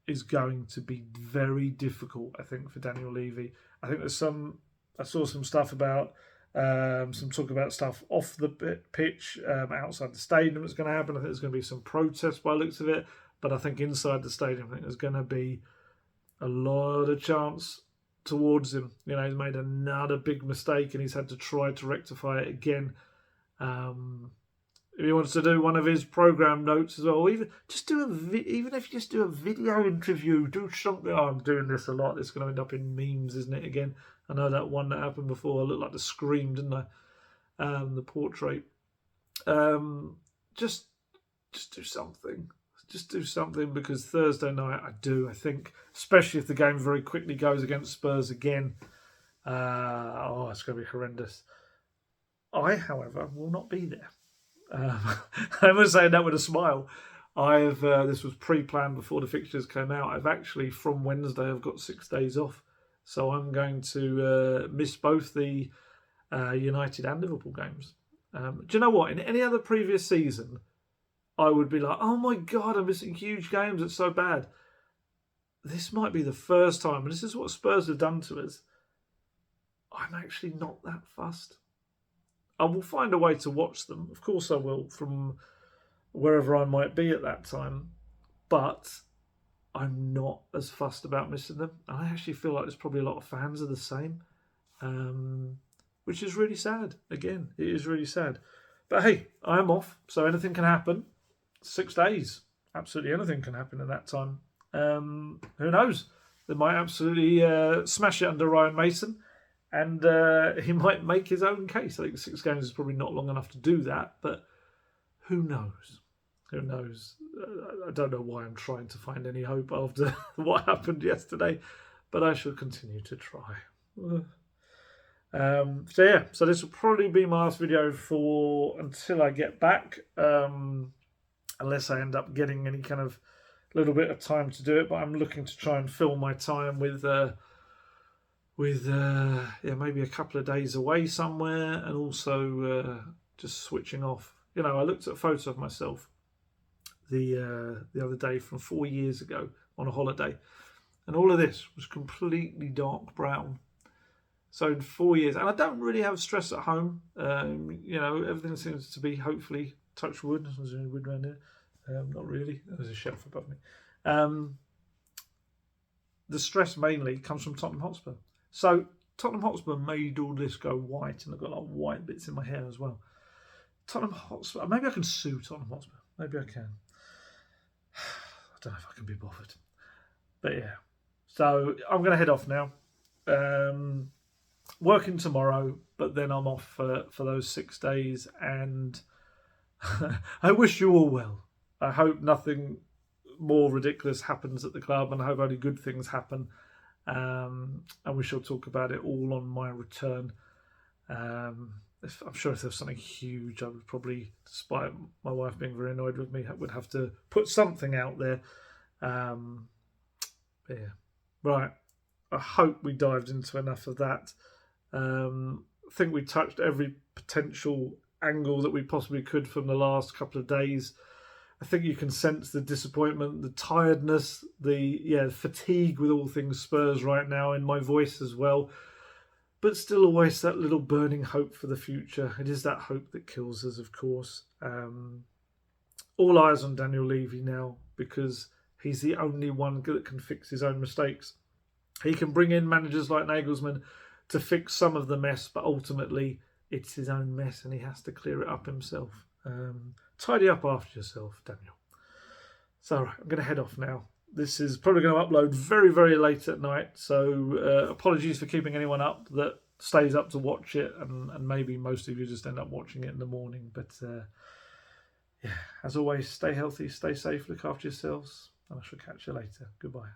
is going to be very difficult, I think, for Daniel Levy. I think I saw some stuff about some talk about stuff off the pitch, outside the stadium that's going to happen. I think there's going to be some protests by the looks of it. But I think inside the stadium, I think there's going to be a lot of chance towards him. He's made another big mistake and he's had to try to rectify it again. If he wants to do one of his program notes as well, or even if you just do a video interview, do something. Oh, I'm doing this a lot. It's going to end up in memes, isn't it? Again, I know that one that happened before. I looked like the Scream, didn't I? The portrait. Just do something. Just do something, because Thursday night, I think, especially if the game very quickly goes against Spurs again, it's going to be horrendous. I, however, will not be there. I was saying that with a smile. This was pre-planned before the fixtures came out. I've actually, from Wednesday, I've got 6 days off. So I'm going to miss both the United and Liverpool games. Do you know what? In any other previous season, I would be like, oh my God, I'm missing huge games. It's so bad. This might be the first time, and this is what Spurs have done to us. I'm actually not that fussed. I will find a way to watch them. Of course I will, from wherever I might be at that time. But I'm not as fussed about missing them. And I actually feel like there's probably a lot of fans are the same. Which is really sad. Again, it is really sad. But hey, I am off, so anything can happen. 6 days. Absolutely anything can happen in that time. Who knows? They might absolutely smash it under Ryan Mason, and he might make his own case. I think 6 games is probably not long enough to do that, but who knows? Who knows? I don't know why I'm trying to find any hope after what happened yesterday, but I shall continue to try. So this will probably be my last video for until I get back, unless I end up getting any kind of little bit of time to do it. But I'm looking to try and fill my time with maybe a couple of days away somewhere, and also just switching off. You know, I looked at a photo of myself the other day from 4 years ago on a holiday, and all of this was completely dark brown. So in 4 years, and I don't really have stress at home. Everything seems to be, hopefully, touch wood. There's any wood around here? Not really. There's a shelf above me. The stress mainly comes from Tottenham Hotspur. So Tottenham Hotspur made all this go white, and I've got like white bits in my hair as well. Tottenham Hotspur. Maybe I can sue Tottenham Hotspur. Maybe I can. I don't know if I can be bothered. But yeah. So I'm going to head off now. Working tomorrow, but then I'm off for those 6 days, and I wish you all well. I hope nothing more ridiculous happens at the club, and I hope only good things happen. And we shall talk about it all on my return. I'm sure if there was something huge, I would probably, despite my wife being very annoyed with me, I would have to put something out there. Yeah. Right. I hope we dived into enough of that. I think we touched every potential angle that we possibly could from the last couple of days. I think you can sense the disappointment, the tiredness, the fatigue with all things Spurs right now in my voice as well. But still always that little burning hope for the future. It is that hope that kills us, of course. All eyes on Daniel Levy now, because he's the only one that can fix his own mistakes. He can bring in managers like Nagelsmann to fix some of the mess, but ultimately it's his own mess and he has to clear it up himself. Tidy up after yourself, Daniel. So I'm going to head off now. This is probably going to upload very, very late at night, so apologies for keeping anyone up that stays up to watch it, and maybe most of you just end up watching it in the morning. But as always, stay healthy, stay safe, look after yourselves, and I shall catch you later. Goodbye.